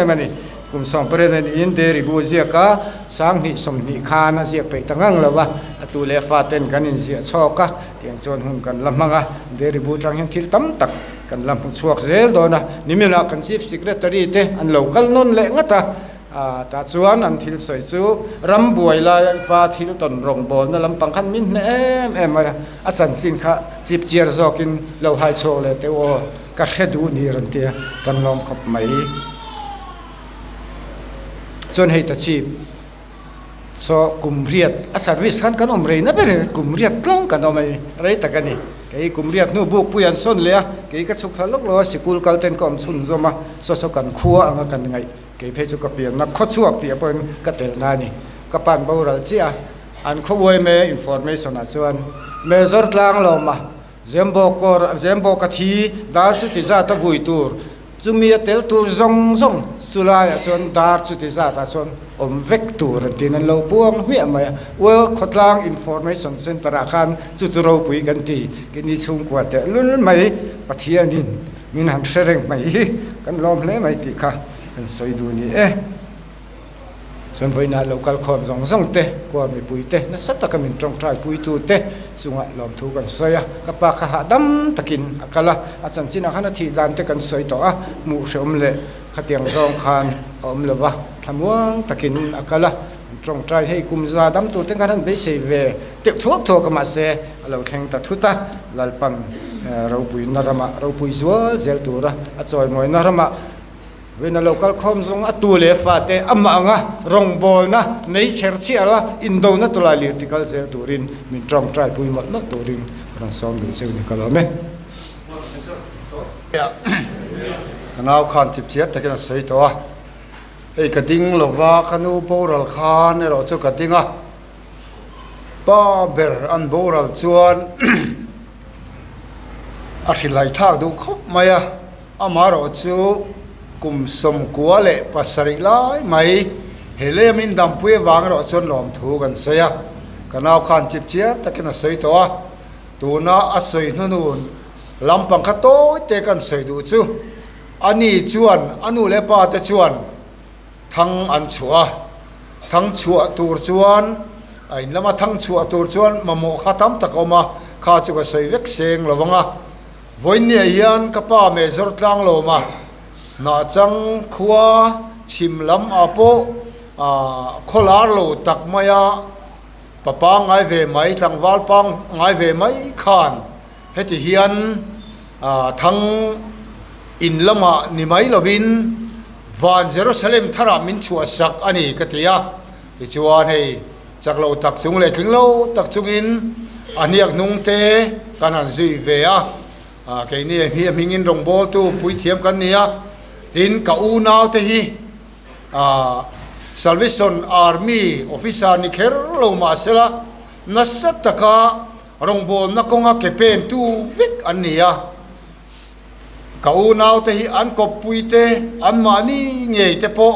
mani kum som pariat in deri bu ziaka sang ni som ni khana ziak pe tangang lawa atu le fa ten kanin zia choka tiang chon hun kan lamanga deri bu tang hin thil tam tak kan lam chuak zel dona nimena kan chief secretary te an local non le ngata ta chuan an thil soi chu ram buai la pa thil ton rong bol na lam pang khan min em a san sin kha chip chiar zokin lo hai chok le te o ka shedu ni ran te kan lom khop mai chon hei ta chi so kumriat a service khan kan om rei na ber kumriat tlong kan om mai rei ta kan ni cái kumriat nu buk puyan son le cái chuk thalok lo sikul kalten kom chun zoma so kan khua anga kan ngai cái phê chu ka piang na kho chuak ti apon ka tel na ni ka pan boral chia an khowoi me information a chuan measure tlang lo ma zembo ka thi dar su ti za ta vui tur chumi tel tur zong sula ya chon dar chu ti za ta chon om vek tur tin an lo puang mi ma wo khotlang information center a khan chu ro pui kan ti ki ni chung kwa te lun mai pathianin min han sereng mai kan lom hle mai ti kha kan soi du ni son voi na local khom zong te ko mi pui te na sat ka min trong trai pui tu te sunga lom thu kan soya ka pa kha dam takin akala achan china khana thi dan te kan soi to a mu shom le khatiang zong khan om lova thamwang takin akala trong trai hei kum za dam tu te kan be sei ve te thok ma se alo theng ta thuta lalpan ro pui narama ro pui zo zel tura a choi moi narama when a local comes on a tule fate amanga rong bol na nei cherchi ala indo na tola vertical zel turin min trong try pui mat na turin ran som du cheu ni kalame ya now khan chip chiat taken sei to ei ka ding lova kanu boral khan ero chu ka dinga pa ber an boral chuan a thilai thak du khop maya amaro chu kum som kuale pasari lai mai hele min dam pui wang ro chon lom thu kan soya kanau khan chip chia takena soi to tuna a soi nunun lampang kha to te kan soi du chu ani chuan anu le pa te chuan thang an chua tur chuan ai lama thang chua tur chuan mamo khatam takoma kha chu ka soi vek seng lawanga voinia hian ka pa me zor tlang lo ma na chang khua chim lam apo kholar lo tak maya papa ngai ve mai tlangwal pang ngai ve mai khan heti hian thang in lama ni mai lovin van Jerusalem thara min chua sak ani katia ti chuan hei chaklo tak chung le tlinglo tak chungin aniak nung te kanan zui ve ke ni hi mingin rong bol tu pui thiam kan nia tin ka u naw te hi Salvation Army officer ni kher lo ma sela nasataka rong bol na konga ke pen tu vik ania ka u naw te hi an ko puite an mani ngei te po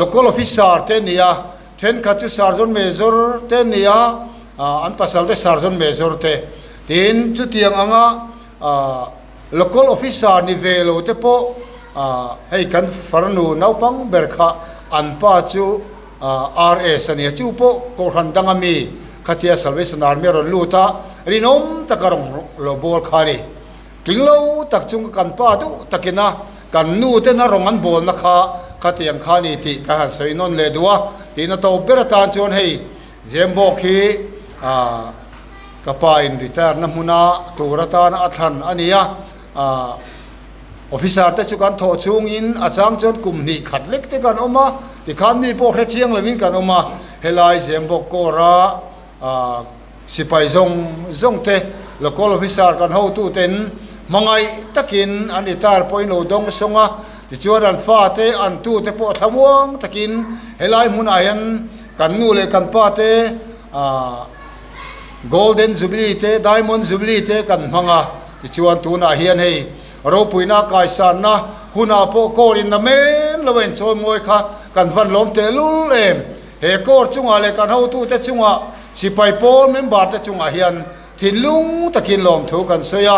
local officer te nia then ka chu sergeant major te nia an pasal te sergeant major te tin chu tiang anga local officer ni velo te po hei kan farnu naupang berkha anpa chu RS ania chu po ko handanga mi khatia Salvation Army ron luta rinom takarong lo bol khari tinglo tak chung kan pa tu takina kan nu te na rongan bol na kha khatiang khani ti ka han soi non le duwa tina to beratan chon hei zembo khi kapa in retire na huna turatan athan ania officer te chu kan tho chung in achang chon kum ni khat lek te kan oma ti khan mi po khe chiang lawin kan oma helai zembo ko ra sipai zong te local officer kan ho tu ten mangai takin an itar poino dong songa ti chuan an fa te an tu te po thamwang takin helai mun ayan kan nu le kan pa te golden jubilee te diamond jubilee te kan manga ti chuan tu na hian hei ro puina kai san na huna po korin na men lowen choi moi kha kan van lom te lul em he kor chunga le kan ho tu te chunga si pai pol member te chunga hian thin lung takin lom thu kan soya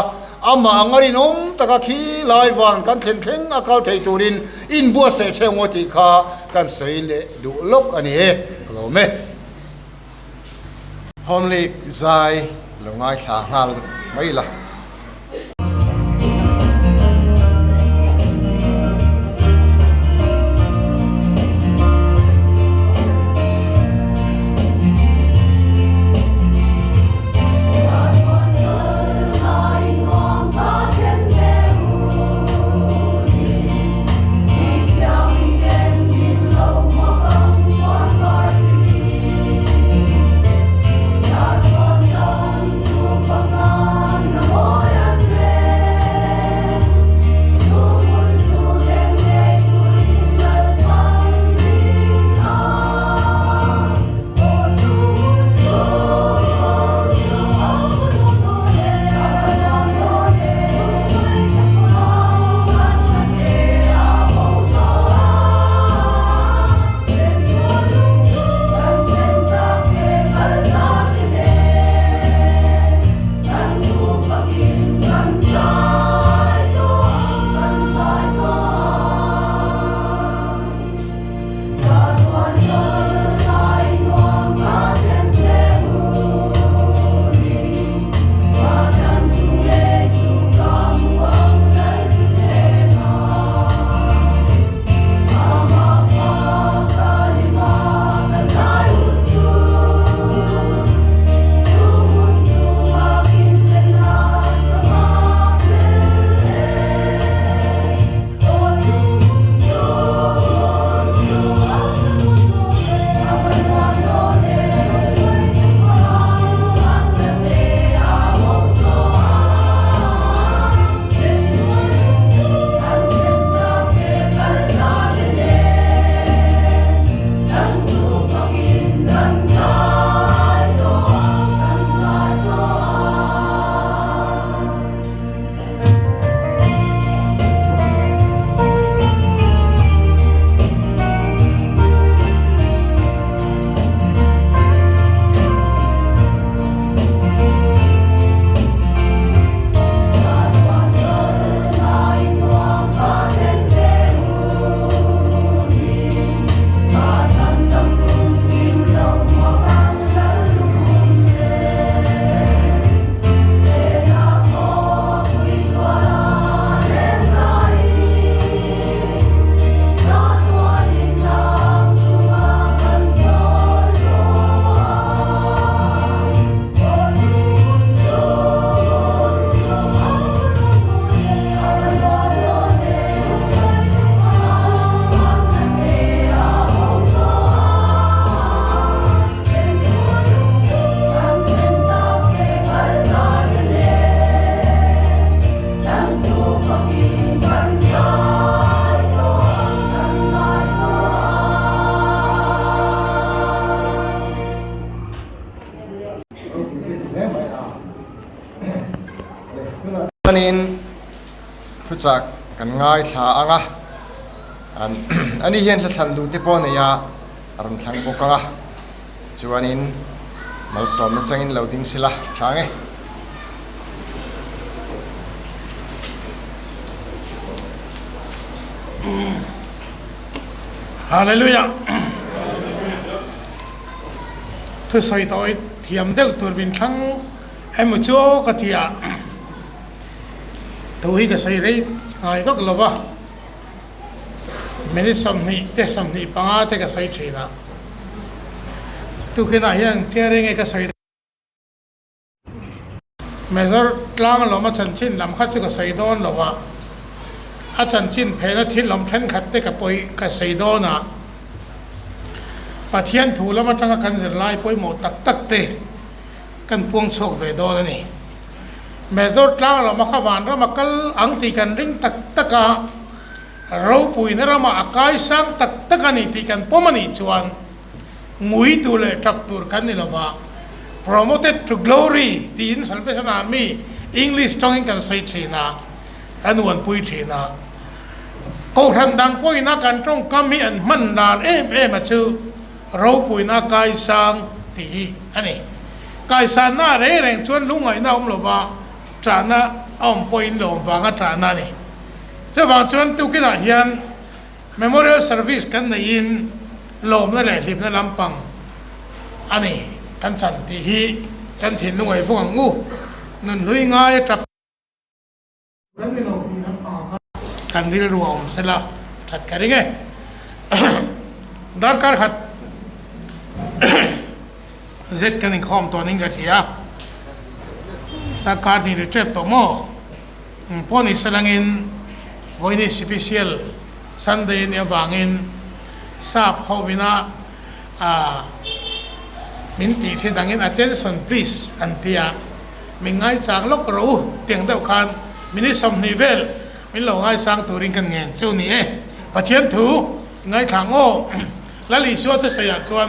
ama angari nom taka khi lai wan kan thlen thleng akal thei turin in bua se theng oti kha kan sei le du lok ani he lo me homli zai longai tha ngal mai la anin thuchak kan ngai thla anga ani hian thla than du te pawh nei a ram thlang bawk anga chuanin malsom na changin loading sila thange Hallelujah. Tôi say tôi thiam đeo tôi bin thăng em một chỗ cái thia tôi cái say đấy ngày bắc lova mình sam ni banga te cái say china tôi cái này hiện chơi cái say mình giờ làm lo mà chân chín làm khát cái say đó lova à chân chín phải nó thiết làm thân khát te cái bôi cái say đó naปัจจัยถูแล้วมาตั้งกันจะไล่ไปหมดตักเตะกันพวงโชคเวดอนี่แม้สุดท้ายเรามาขวานเรามาคัลอังตีกันริงตักเราปุยนี่เรามาอากาศสังตักนี่ตีกันพอมันอีจวนงุยตัวเลยทับตัวกันนี่เราว่า promoted to glory ที่อินสัลเฟชันอาร์มี English ต้องกันใส่เชน่ากันวันปุยเชน่ากูทำดังปุยนักกันตรงก็มีอันมันดาเอ็มมาชื่อเราปุยนักกายสัง ตีอันนี้กายสันน่าเร่แรงชวนลุงไงน่าอมหลบว่าจานะอมปอยหลงฟังจานะนี่จะฟังชวนตุกินาเฮียน Memorial Service กันในอินลมนั่นแหละริมนั่นลำปังอันนี้กันสันติฮีกันถิ่นลุงไงฟงงูนั่นลุยง่ายจับแล้วไม่ลงที่น้ำปลากันริรวมเสร็จแล้วถัดกันยังไงดาร์การขัดเสร็จกันอีกข้อมตัวนี้กันทีอ่ะดาร์การนี่เจ็บตัวโม่พอนี่สลังอินวันนี้สเปเชียลซันเดย์เนี่ยวางอินทราบเขาวินามินตีที่ดังอิน attention please อันที่อ่ะมิง่ายจางลกรู้เตียงเดียวกันมินิสมนิเวลมิเราง่ายสร้างตัวริงกันเงินเจ้านี่ปะเทียนถูง่ายทางโง่และลิชัวจะเสียจวน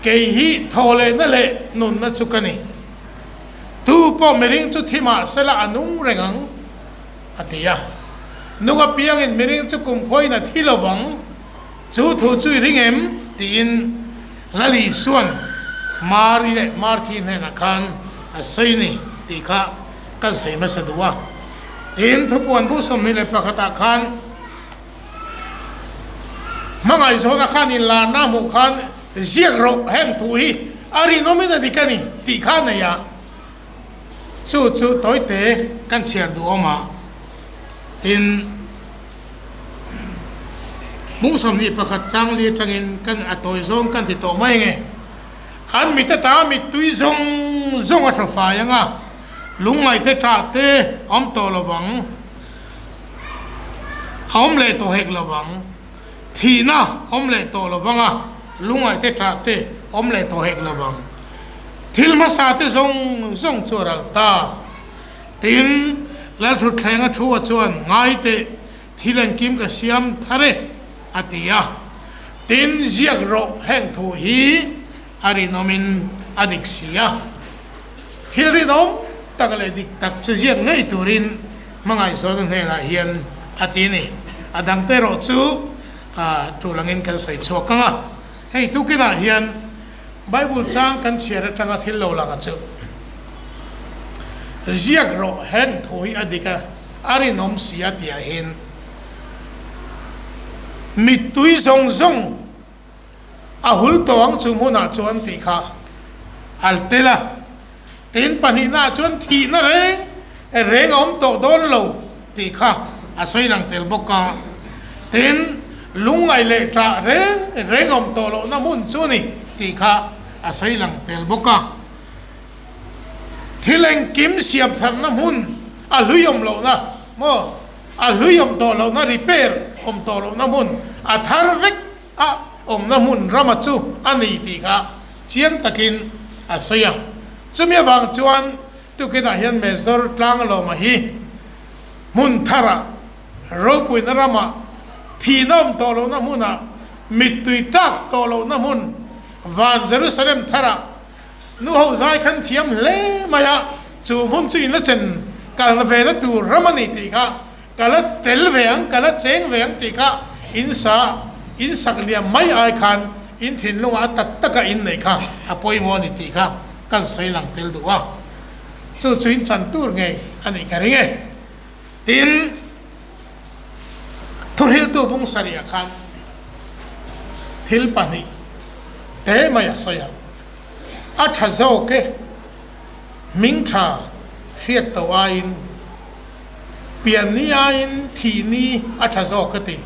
เกฮีโทเลนั่นแหละนุนนัสุกันนี่ทูปอมริงจุดที่มาเสละอนุงเริงอัติยานุกเปียงอินมริงจุกุมคอยนาที่ระวังจูทูจุยริงเอ็มตีนและลิส่วนมารีเลมาร์ทีนเฮนักขันอาศัยนี่ตีข้ากันใส่มาสะดวกตีนทุกวันผู้สมนิเลประคตาขันมังไอโซนักขันอินลานามุขันเจียกโรแห่งทุยอารีโนมินาดิกันนี่ตีข้าเนี่ยจู่ตัวเตะกันเชียร์ดูออกมาอินมุสลิมประคัตจังลีจังอินกันอัตโตยซงกันติดต่อไม่ไงอันมิตรตามิตุยซงอัตรฟ้ายังอ่ะลุงไงเตะตาเตะอมโตระวังอมเล่โตเฮกระวังทีน่ะอมเล่โตระวังอ่ะลุงไงเตะตาเตะอมเล่โตเฮกระวังทิลมาสาเตซงจวรัลตาตินแล้วทุกแข่งทั่วชวนง่ายเตะทิลังกิมกับเสียมทะเลอติยาตินเจียกโรแห่งทูฮีอาริโนมินอดิกเสียทิลรินอมตักเลยดิกตักเจียงง่ายตูรินมังไอโซนเฮน่ะเฮียนอตินี่อดังเตโรจูจูลังอินกันใส่ชัวกังอ่ะให้ทุกิน่ะเฮียนไบเบิลจ้างกันเชียร์จังทิลโลลังจูเจียกโรแห่งทูฮีอดิกอารินอมเสียที่เห็นมิตุยซงอาหุลตวงจุมุนาจวนตีข้าอัลเตล่าตีนปันหินาจวนทีนั่นเร่งอมโตโดนโลตีข้าอาศัยหลังเตลบกาตีนลุงไอเล่จ่าเร่งอมโตโลน้ำมุนจวนี่ตีข้าอาศัยหลังเตลบกาที่เล่งกิมเสียบทันน้ำมุนอาลุยอมโลนะโมอาลุยอมโตโลนะรีเพร์อมโตโลน้ำมุนอาทาร์เวกอมน้ำมุนรามาจูอันนี้ตีข้าเชียงตะกินอาศัยจะมีบางจวนตุกินาเฮียนเมซอร์กลางโลมาฮีมุนทาระรูปุยนรามาทีน้ำโตโลน้ำมุนมิตุยตักโตโลน้ำมุนวันเยรูซาเล็มทาระนู้เขาใจขันเทียมเล่มายาจูมุนจุยละเจนการเวรตูรามานิตีข้าการเตลเวียงการเจงเวียงตีข้าอินสักเลียไม่อายคันอินถิ่นลงอาตักอินไหนข้าอภัยมอนิตีข้ากันใส่หลังเตลดูว่าจู่จุนจันตูร์ไงอันนี้กันไงตินทุเรศตัวบุ้งสริยคันทิลปานีเตะมาอยากสยามอัฐเจ้าเกมิงชาเรียกตัวอินเปลี่ยนนี้อินทีนี้อัฐเจ้ากติ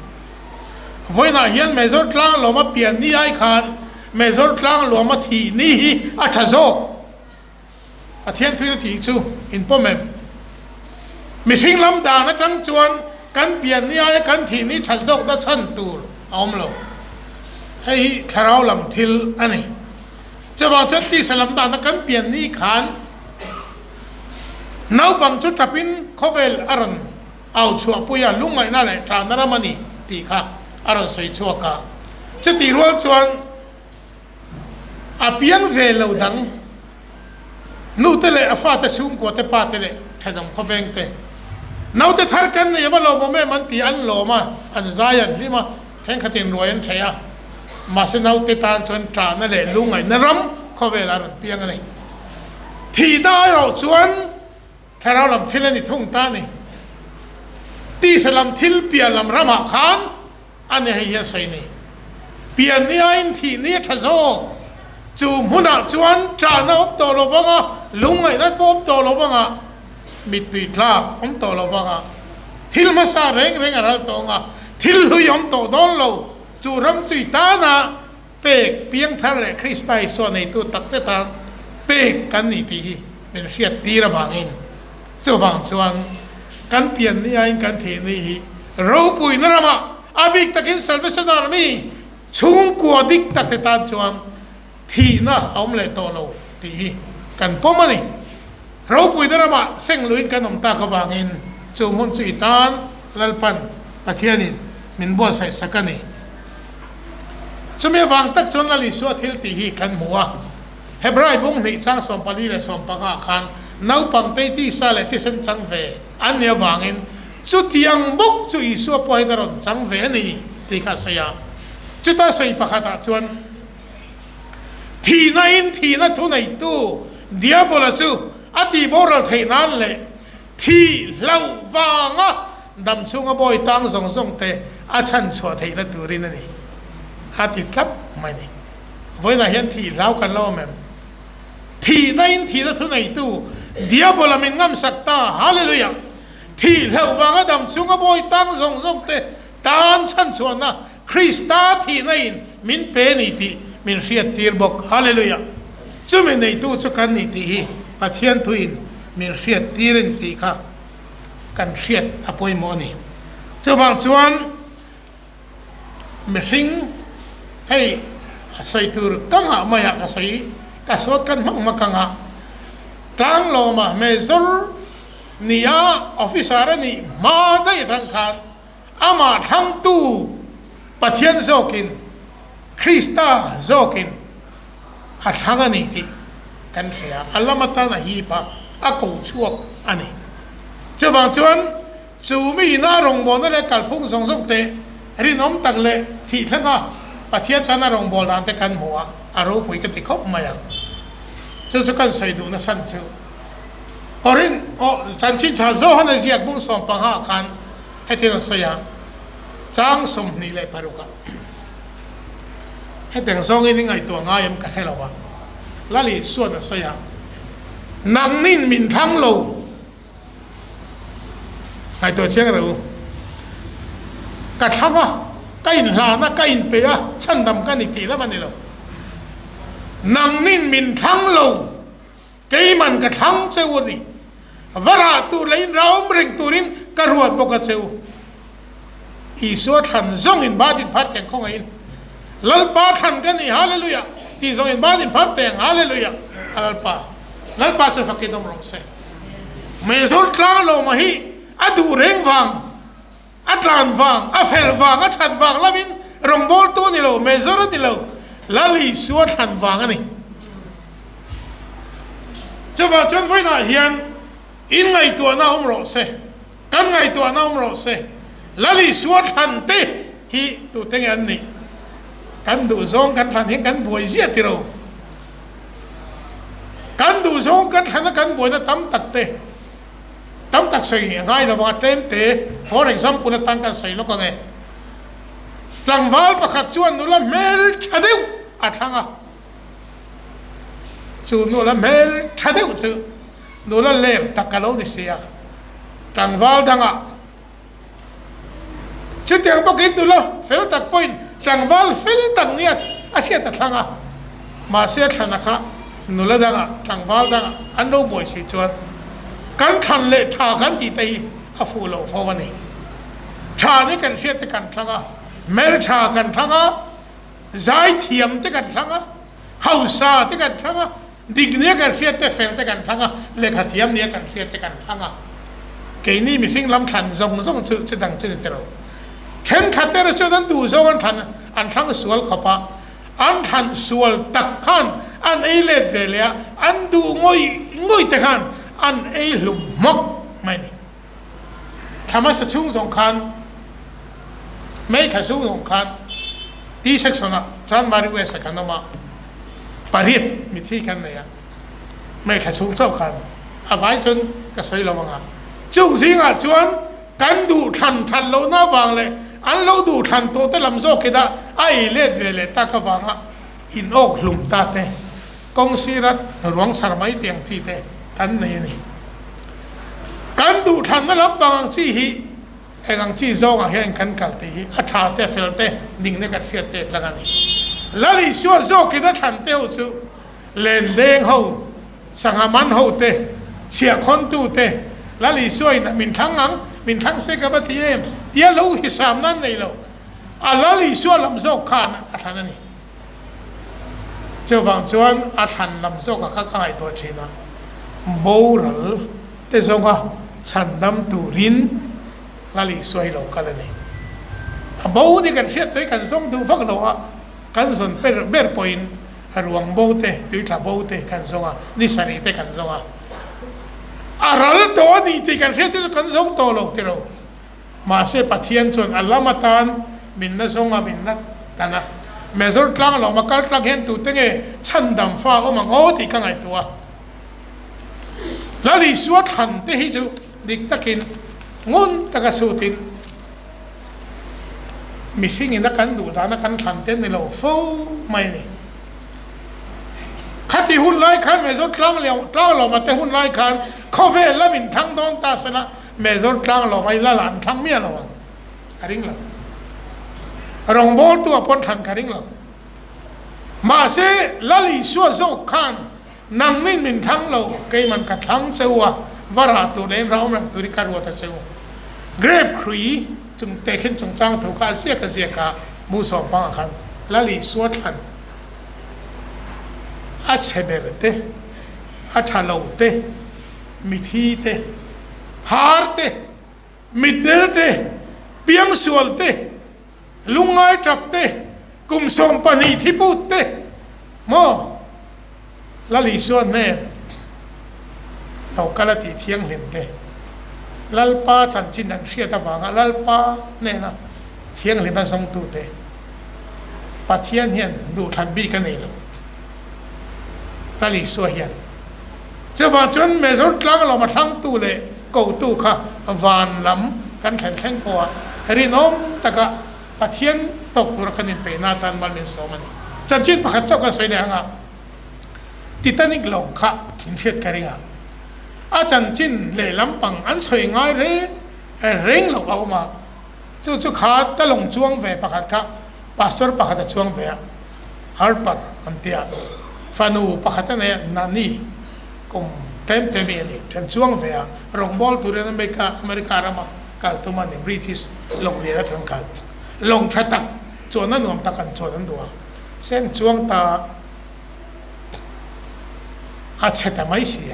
วันนั้นเฮียนเมซอร์กลางลงมาเปลี่ยนนี้ไอคันเมซอร์กลางลงมาทีนี้อัฐเจ้าอาเทียนทุยทีจูอินพ่อแม่มีทิ้งลำดานะจังจวนกันเปลี่ยนนี้ไอ้กันทีนี้ฉันโจกได้ชั้นตูร์เอามาเลยให้คาราวลำทิลอันนี้จะบอกจุดที่สลัมดานะกันเปลี่ยนนี้ขานน้าบังจุดทับอินเขาเวลอารันเอาชัวปุยาลุงไงนั่นแหละทานนรามานีตีข้าอารันใส่ชัวกาจะตีรัวจวนอาเปียงเวลดังนู้เตเลอฟ้าเตชุ่มกว่าเตป้าเตเลแทนเขาเวงเตนู้เตทาร์กันเนี่ยว่าเราโมเมมันตีอันโลมาอันใจอันนี่มาแทงขัดตินรวยอันเชียมาเสนู้เตตานชนจานนั่นแหละลุงไงนรำเขา ข้อเวลาเพียงอะไรที่ได้เราชวนแค่เราลำทิลนี่ทุ่งตานี่ตีสลัมทิลเปียลำระมาขานอันนี้ให้ยังใส่นี่เปียนี่ไอ้ที่นี่ทัศโซจูมุนักชวนจานอบโตโลฟังอ่ะลุงไอ้นั่นป๊อบโตโลฟังอ่ะมิตรทลากอมโตโลฟังอ่ะทิลมาซาเร่งอะไรตรงอ่ะทิลหุยอมโตโดนโลจูรำจุยตานะเปกเพียงทะเลคริสต์ไอส่วนในตัวตักเตตาเปกกันนี่ทีเป็นเสียตีระวังอินเจ้าฟังชวนกันเปลี่ยนนี่ไอ้กันเทนี่เราปุยนรมาอาบิกตะกิน Salvation Army ชุงกัวดิกตักเตตาชวนทีน่ะเอาเลยโตโลทีกันป้อมันนี่เราปุยนรมาเส้นลุยกันนมตากระวังอินจูมุนจุยตานลัลปันปะเทียนินมินบัวใส่สักนี่สมัยวางตักจนละลิสวดฮิลตีฮีกันมัวเฮบรายบุ้งนี่จังสมปนีและสมปังอาคันน้าปังเตตีซาเลที่เส้นจังเวอันเนี้ยวางอินจุดยังบุกจุยสวดปอยดรอนจังเวนี่ที่ข้าเสียจุดที่ใส่ปะขัดจวนทีนั่นทีนั่นทุนไอตู้เดียบละจูอธิบรลเทนันเลยที่เล่าวางอ่ะดำซุงอบอยตังส่งเตอาชันชัวเทนันตูรินนี่อาทิตย์ครับไม่นี่ไว้ในเห็นที่เล่ากันล้อแม่ที่นั่นที่นั่นทุนไอตู้เดียบละมินงำสักตาฮาเลลูยาที่เล่าวางอ่ะดำซุงอบอยตังส่งเตตานชันชัวนะคริสต์ที่นั่นมินเปนิติมินเรียดตีร์บกฮาเลลูยาจุมินในตู้จุกันนิติปัจเจียนทุนมินเรียดตีร์นิติค่ะกันเรียดอภัยโมนี่เจ้าฟังชวนมิริงให้ใส่ตัวกังหะมาอยากใส่กระสดกันมักกังหะกลางโลมาเมซอร์นี่ยออฟฟิศอะไรนี่มาได้รังคานอามาทั้งตู้ปะเทียนโซกินคริสตาโซกินหัดทางนี้ที่กันเสียอัลลอฮ์มาตานะฮีปะอากูชวกอันนี้เจ้าบางชวนจูมีน่ารงบอลนั่นแหละกัลพุ่งส่งเตะรินอมตักเลยที่ท่านอ่ะปะเทียนท่านน่ารงบอลอันเตกันหัวอารมณ์ปุยกันติดคบมาอย่างเจ้าสุกันใส่ดูนะสันเจ้าอรินโอ้ฉันชิดชาโซฮันเซียกบุ้งส่งปังหาคันให้เทนสยามจางสมนี่เลยปารุกันให้แต่งซองนี่ไงตัวง่ายมันกัดให้เราวะละลิส่วนสยามนังนินมินทั้งโลไงตัวเชื่อเรากัดทั้งอ่ะใกล้หลานะใกล้เปียฉันดำกันอีกทีแล้วมันนี่เรานังนินมินทั้งโลเกี่ยมันกัดทั้งเจ้าดิวราตูเลนเราเริงตูรินกระรวดปกเจ้าอีสวดทันซงอินบาดินพัดแข่งของอินลัลปาทันกันนี่ฮาเลลูยาที่ซงอินบาดินพัดแข่งฮาเลลูยาลัลปาจะฟักกิดมรองเซเมซุลกลางโลมาฮีอดูเร่งวังอัตลานวังอัฟเฮลวังอัตฮัดวังลามินรองบอลตัวนี่โลเมซุลนี่โลลาลีสวดทันวังอันนี้จะว่าจนไฟน่าเฮียนอินไงตัวน่าอุมรอเซกันไงตัวน่าอุมรอเซลาลีสวดทันเตฮีตัวเต็งอันนี้กันดูซองกันทันเห็นกันบวยเสียที่เรากันดูซองกันทันกันบวยนะตั้มตักเตตั้มตักใส่ง่ายเราบอกเต็มเต for example นะตั้งกันใส่แล้วก็ไงหลังวัลประคับชวนนู่นละเมลชาดิวอัดทางอ่ะจูนู่นละเมลชาดิวจูนู่นละเล่มตักกะโลดิเสียหลังวัลดังอ่ะชุดyang begitu loh, feel tak poin, tanggal feel tak niat, asyik tak tanga, masih tanaka, nula danga, tanggal danga, ando boy si cuan, kan tan le tagan di tay, afulo fawani, cani kan siat kan tanga, mel tagan tanga, zai tiam tekan tanga, hausa tekan tanga, dignia kan siat feel tekan tanga, lekha tiam nia kan siat tekan tanga, kini missing lam tan zong sedang cerita. เช่นขัดเตอร์ชนั้นดูซะอันทันอันทั้งสวลขปะอันทันสวลตักขันอันเอเลดเวลียอันดูงอยตะขันอันเอลุมมกไม่นี่ทำให้ชุ่งสงคันไม่ถ้าชุ่งสงคันตีเซ็กซ์นะจันมาริเวสกันมา ปริศมีที่กันเนี่ยไม่ขัดสูงเท่ากันเอาไว้จนก็ใส่เราบ้างจุสิงจวนกันดูทันเราหน้าวางเลยอันเราดูทันตัวแต่ลำโซ่กิดาไอเล็ดเวเลตากวางอินอกหลุมตาเตกงศิรัตหลวงสารมัยเตียงที่เตกันนี่กันดูทันนั่นรับบางที่ฮีไอ้กังที่โซ่กันเห็นกันกัลตีอัฐาเตเฟลเตดิ่งในกันเฟียเตละกันนี่แล้วลิชัวโซ่กิดาทันเตอุสุเลนเด้งเขาสังหามันเขาเตเชียคนตูเตแล้วลิชัวนะมินทั้งงังมินทั้งเสกบัติเอ็มเดี๋ยวเราหิสามนั่นในเราอัลลอฮ์ลิชัวลำโซ่ขานะอัฐานั่นนี่เจ้าฟังชวนอัฐานลำโซ่กับข้าไอตัวเชนะโบราณแต่ส่งว่าฉันดำตูรินแล้วลิชัวเรากันเลยโบนี่กันเทียบด้วยกันส่งดูฟังเรากันส่วนเป็นเบอร์พอยน์รวงโบเตตุยทาโบเตกันส่งนิสัยเตกันส่งอารัลตัวนี้ที่กันเทียบด้วยกันส่งตัวเราที่เรามาเสพเทียนส่วนอัลลอฮ์มาตานมินนัสงามินนัดกันนะเมื่อสุดท้ายเรามาคัลตรักเห็นตัวเองฉันดำฟ้าก็มังโอที่กันไอตัวแล้วลิสวดหันที่ฮิจูดิกตะกินงุนตะกสูตินมีสิ่งนี้นักการดูตานักการทันเต้นในโลกฟูไม่เนี่ยขัดที่หุ่นไล่ขันเมื่อสุดท้ายเรามาเตะหุ่นไล่ขันข้อเวลามินทั้งโดนตาสนะเมื่อสุดท้ายเราไปละหลานทั้งเมียเราอะไรเงี้ยรองโบตัวปนทันคาริงเรามาเสลลิชัวโซขันนังนินมินทั้งเราเกยมันกัดทั้งเจ้าววราตัวเล่นเรามันตัวนี้การวัวตะเจ้าเกรบครีจึงเตะขึ้นจงจ้างถูกอาเซียกเสียกามูสองปังขันลลิชัวทันอาเชเบรเตอาทาโลเตมิทีเตพาร์เตมิดเดลเตเปียงสวลเตลุงไงจับเตกุมส่งปนีที่พูดเตโมลลิส่วนเน่เรากะละตีเที่ยงเห็นเตลัลป้าจันจินนันเชียตะวังลัลป้าเนี่ยนะเที่ยงเห็นมันส่งตูเตปัทเทียนเห็นดูทันบีกันนี่เลยลลิส่วนเห็นเจ้าว่าจนเมื่อสุดท้ายเรามาทั้งตูเลยกูตูค่ะวานล้ำกันแข่งแข่งปัวรินอมตะกะปัทเทียนตกตัวกันนินไปนาตันมันเป็นสองมันจันจินประคัตเจ้ากันใส่แดงอ่ะติดตันิกลงค่ะทิ้งเทียดกันเองอ่ะอาจันจินเล่ลำปังอันสวยงามเร่งเราเอามาจู่ขาตะลงช่วงเวประคัตค่ะปัสสาวะประคัตช่วงเวฮาร์ปันอันเตียฟานูประคัตเนี่ยนันนี่กุมเต็มนี่จนช่วงเวรองบอลตัวเรียนอเมริการามาการตัวมันบริทิชลงเรียนทั้งกันลงชัดตักจวนนั้นหนุ่มตะกันจวนนั้นตัวเส้นช่วงตาอาจจะแต่ไม่เสีย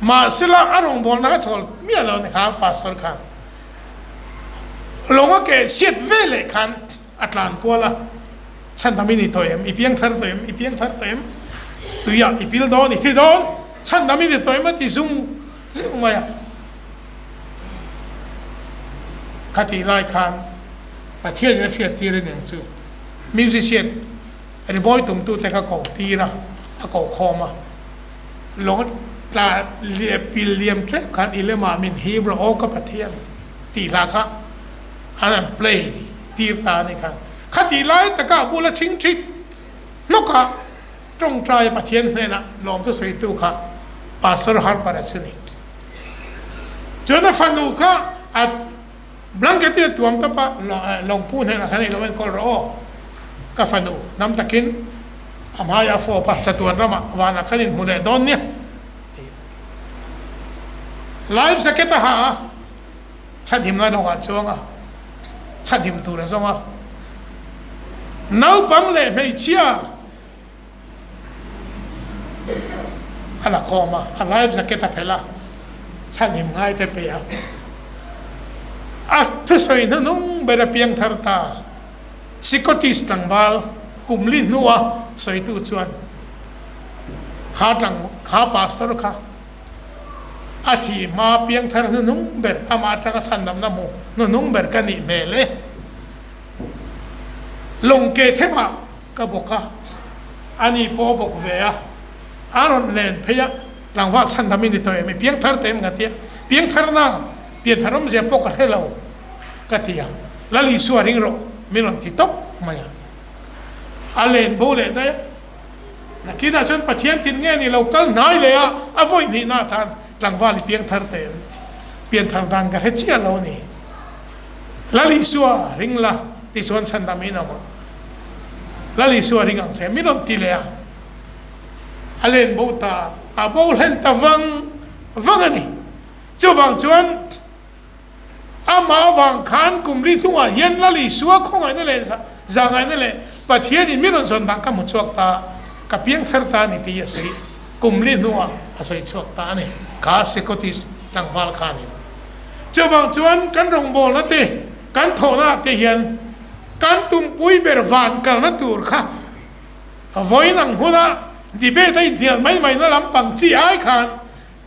มาสิละอารมณ์บอลนักชกเมียเราเนี่ยครับปัสสาวะขันลงว่าเกศเสียดเวลขันอัตลานกัวละฉันทำไม่ได้ตัวเองอีเพียงทัดตัวเองอีเพียงทัดตัวเองตัวอย่างอีพิลโดนอีที่โดนฉันทำไม่ได้ตัวเองมาที่ซุ่มมาคดีไล่ขันประเทศนี้เพียรตีเรื่องหนึ่งจู่มิวสิเชียนไอ้บอยตุ่มตู้แต่ก็เก่าตีนะก็คอมาลงตาเลียปิลเลียมเทรคันอิเลมามินฮีบรอก็ประเทศตีลาคะอันนั้นเพลย์ตีตานี่ครับคดีไล่แต่ก็บุลทิ้งทิศนกค่ะตรงใจประเทศเนี่ยนะลมจะใส่ตู้ค่ะปัสสาวะปาราชนิกจนฟันดูค่ะบลังเกตตัวมันตั้งปะลงพูดให้นะคันนี้เราเป็นคนรอกาฟานูน้ำตะกินอามาอยาโฟปัสตัวนั้นมาวานักคันนี้มุเลดอนเนี่ยไลฟ์สเก็ตหาชัดหิมน้อยลงอ่ะช่วงอ่ะชัดหิมตัวเลยช่วงอ่ะน้าบังเลยไม่เชื่ออะไรคอมาไลฟ์สเก็ตเพล่าชัดหิมง่ายแต่เปียทุกสิ่งนั้นนุ่งเบรเปียงทาร์ตาสิกติสตังบาลกุมลินัวสวยตุจวนขาดังขาปาสตรุขาอาทิมาเปียงทาร์นุ่งเบรอามาตรังสันดำน้ำมูนุ่งเบรกันนี่เมเลลงเกเทมากระบอก อันนี้พอบกเวียอารอนเลนเพียหลังว่าฉันทำไม่ได้ตัวเองไม่เพียงทาร์เต็มกันเทียเพียงทาร์น่าเพียงทาร์มเสียปกให้เรากติยาแล้วลิสัวริงเราไม่ลองติดตบมาอันเลนโบเลนได้นักกีฬาชนปะเทียนทิ้งเงี้ยนี่เราก็น้อยเลยอ่ะอภัยนี่น่าทานหลังว่าลิเพียงทาร์เต็มเพียงทาร์ดานกันให้เชี่ยเรานี่แล้วลิสัวริงละที่ส่วนฉันทำไม่ได้มาแล้วลิสัวริงอังเสียไม่ลองติเลยอ่ะอันเลนโบตาอาโบเห็นตะวังนี่เจ้าวังชวนอามาวังขานกุมรีทุ่งเย็นละลิสัวคงไงนั่นเลยจางไงนั่นเลยปะเทียนมีนนสนดังกับมุชวกตากับเพียงเทอร์ตานี่ที่ยังใส่กุมรีนัวอาศัยชวกตานี่ข้าเสกติสตั้งวาลขานี่เจ้าวังชวนกันรงโบนั่นเตกันโทน่าเตียนกันตุ่มปุยเบรวานกันนั่นตูร์ค่ะไว้นังหัวนะดิเบตไอเดียไม่นั่นลำปังจีไอขัน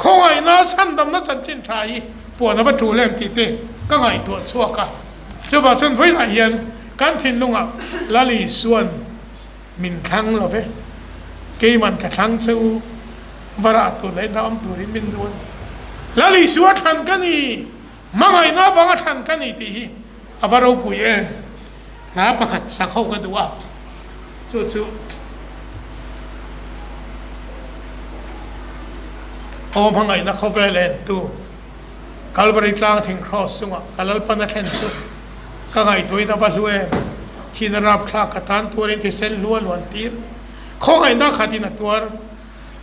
คงไอ้น่าฉันดำน่าฉันชินชายปวดนับถูเล่มตีเตก็ไงตัวชั่วกันเจ้าบ่าวฉันไว้ไหนยันการทิ้งลุงอ่ะละลีส่วนมินคังหรอเพ่เกี่ยมันกระทั่งเจ้าวราตัวเล่นน้ำตัวริมินดวนละลีส่วนทันกันนี่มังไงน่าบังทันกันนี่ทีอวารุปุยเองน้าประคัดสักเขาก็ดูว่าจู่โอ้พังไงนักเขาเวลเลนตูกัลบริกลางทิ้งครอสสุงะกัลลปันนัทเห็นสุก็ไงตัวอินทวัลลุเอที่นรับคลากตันตัวเองที่เซนล้วนตีร์เขาไงนักขัดนัตัว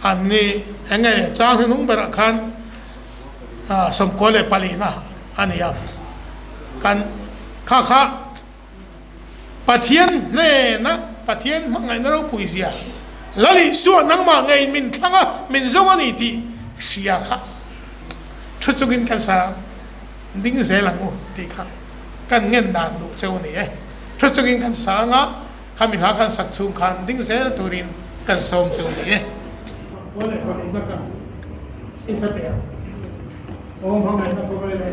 อันนี้เองไงจ้างนุ่งบรักขันสมควรเลยปาลีนะอันนี้ครับกันข้าปะเทียนเน่นะปะเทียนมังไงนั่นเราปุยเสียแล้วลิส่วนนั่งมาไงมินทั้งมินส่งอันนี้ที่เสียค่ะชุดจุกินกันสามดิ้งเสลังโอที่ค่ะกันเงินดานดูเซลนี่ชุดจุกินกันสางะขามิลากันสักชุมขันดิ้งเสลตูรินกันสมเซลนี่วันนี้คนนี้ก็กันที่สเปียโอ้พังไงนักไปเลย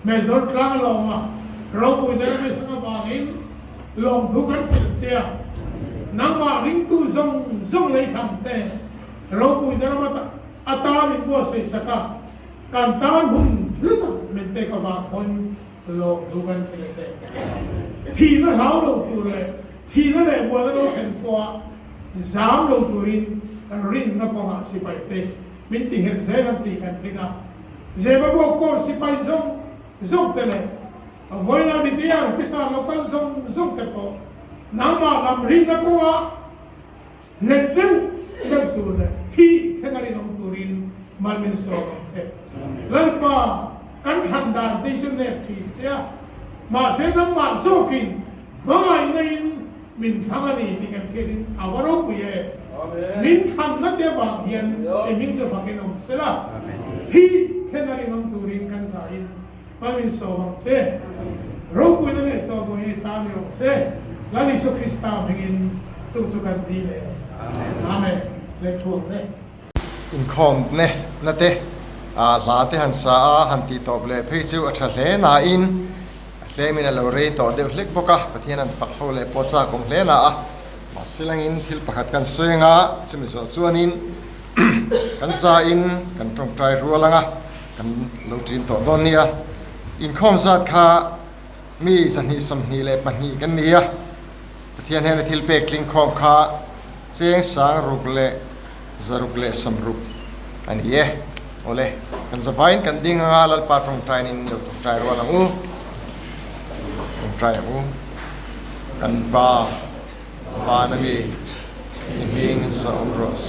แม่สดกลางลงมาเราปุยเดินไปสังบางอินลงทุกข์เป็นเสียนังมาริงตู้ส่งเลยทำแต่เราปุยเดินมาอัตราเป็นบัวใส่สกัดการตานหุ่นลึกมันเตะกับบางคนลงทุกข์เป็นเสียทีนั้นเราลงตัวเลยทีนั้นเลยบัวเราเห็นตัวสามลงตัวรินนับว่าสิไปเตะมิติเห็นเสียกันตีกันดีกันเจ้าบัวก็สิไปส่งเตะเลยวันนั้นดิที่พิสารโลกส่งเตะพอน้ำมาลำรินนับว่าเน็ตเดินตัวเลยที่แค่นั้นลงตัวรินมันเป็นสองเตะแล้วก็กันทันดานที่สุดเนี่ยที่เจ้ามาเส้นน้ำมันสู้กินมาในมินทางนี้ที่กันเกิดเอาว่ารู้ปุยมินทำนักเตะบางเฮียนไอ้มินจะฟังกันองเสละที่แค่นั้นลงตัวรินกันสายมันเป็นสองเส้นรู้ปุยนั่นเองสองปุยตามลงเส้นแล้วนิสุคริสต์ตามเองทุกกันดีเลยอาเมนเล็กช่วงเนี่ยอินคอมเนี่ยนั่นเตะหลาเตหันสาหันตีตอบเลยพี่จูอัฐเลนาอินเลมินาลเรต่อเดือดเล็กบกะประเทศนั้นฝักเขาเลยปอดซากงเลนามาสิลังอินทิลประคัดกันสวยงาจะมีส่วนอินกันซาอินกันตรงใจรัวลังกันลูจินต่อตอนนี้อินคอมสัตค่ะมีสันนิสมนีเลยปัญญีกันนี้ประเทศนั้นทิลเปกลิงคอมค่ะเสียงสางรุกเละจะรุกเละสมรุกอันนี้โอเลกันสบายกันดิ้งงาลปาตรงใจนินลูตรงใจรัวลังตรงใจกันบานามีหิงสองรสเซ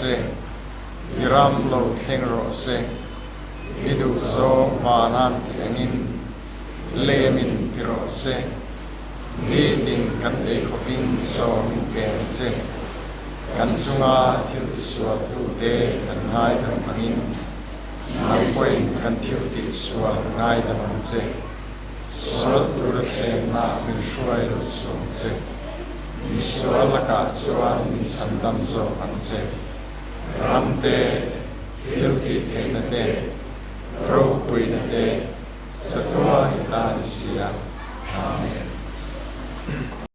ยิรำโลเข่งรสเซมิดูโซวานันติอังินเลมินพิโรเซนีติงกันเอกบินโซมินเปนเซกันสุงาทิลติสวตูเตกันง่ายดังอังินนักป่วยกันทิลติสวง่ายดังเซสวดตุรเตนามิลช่วยรุสงเซมิสวลกาจวนมิชันดัมโซอันเซรัมเตทิลติเทนเตโปรปุยนเตสตัวหิตาดิเซียอาเมน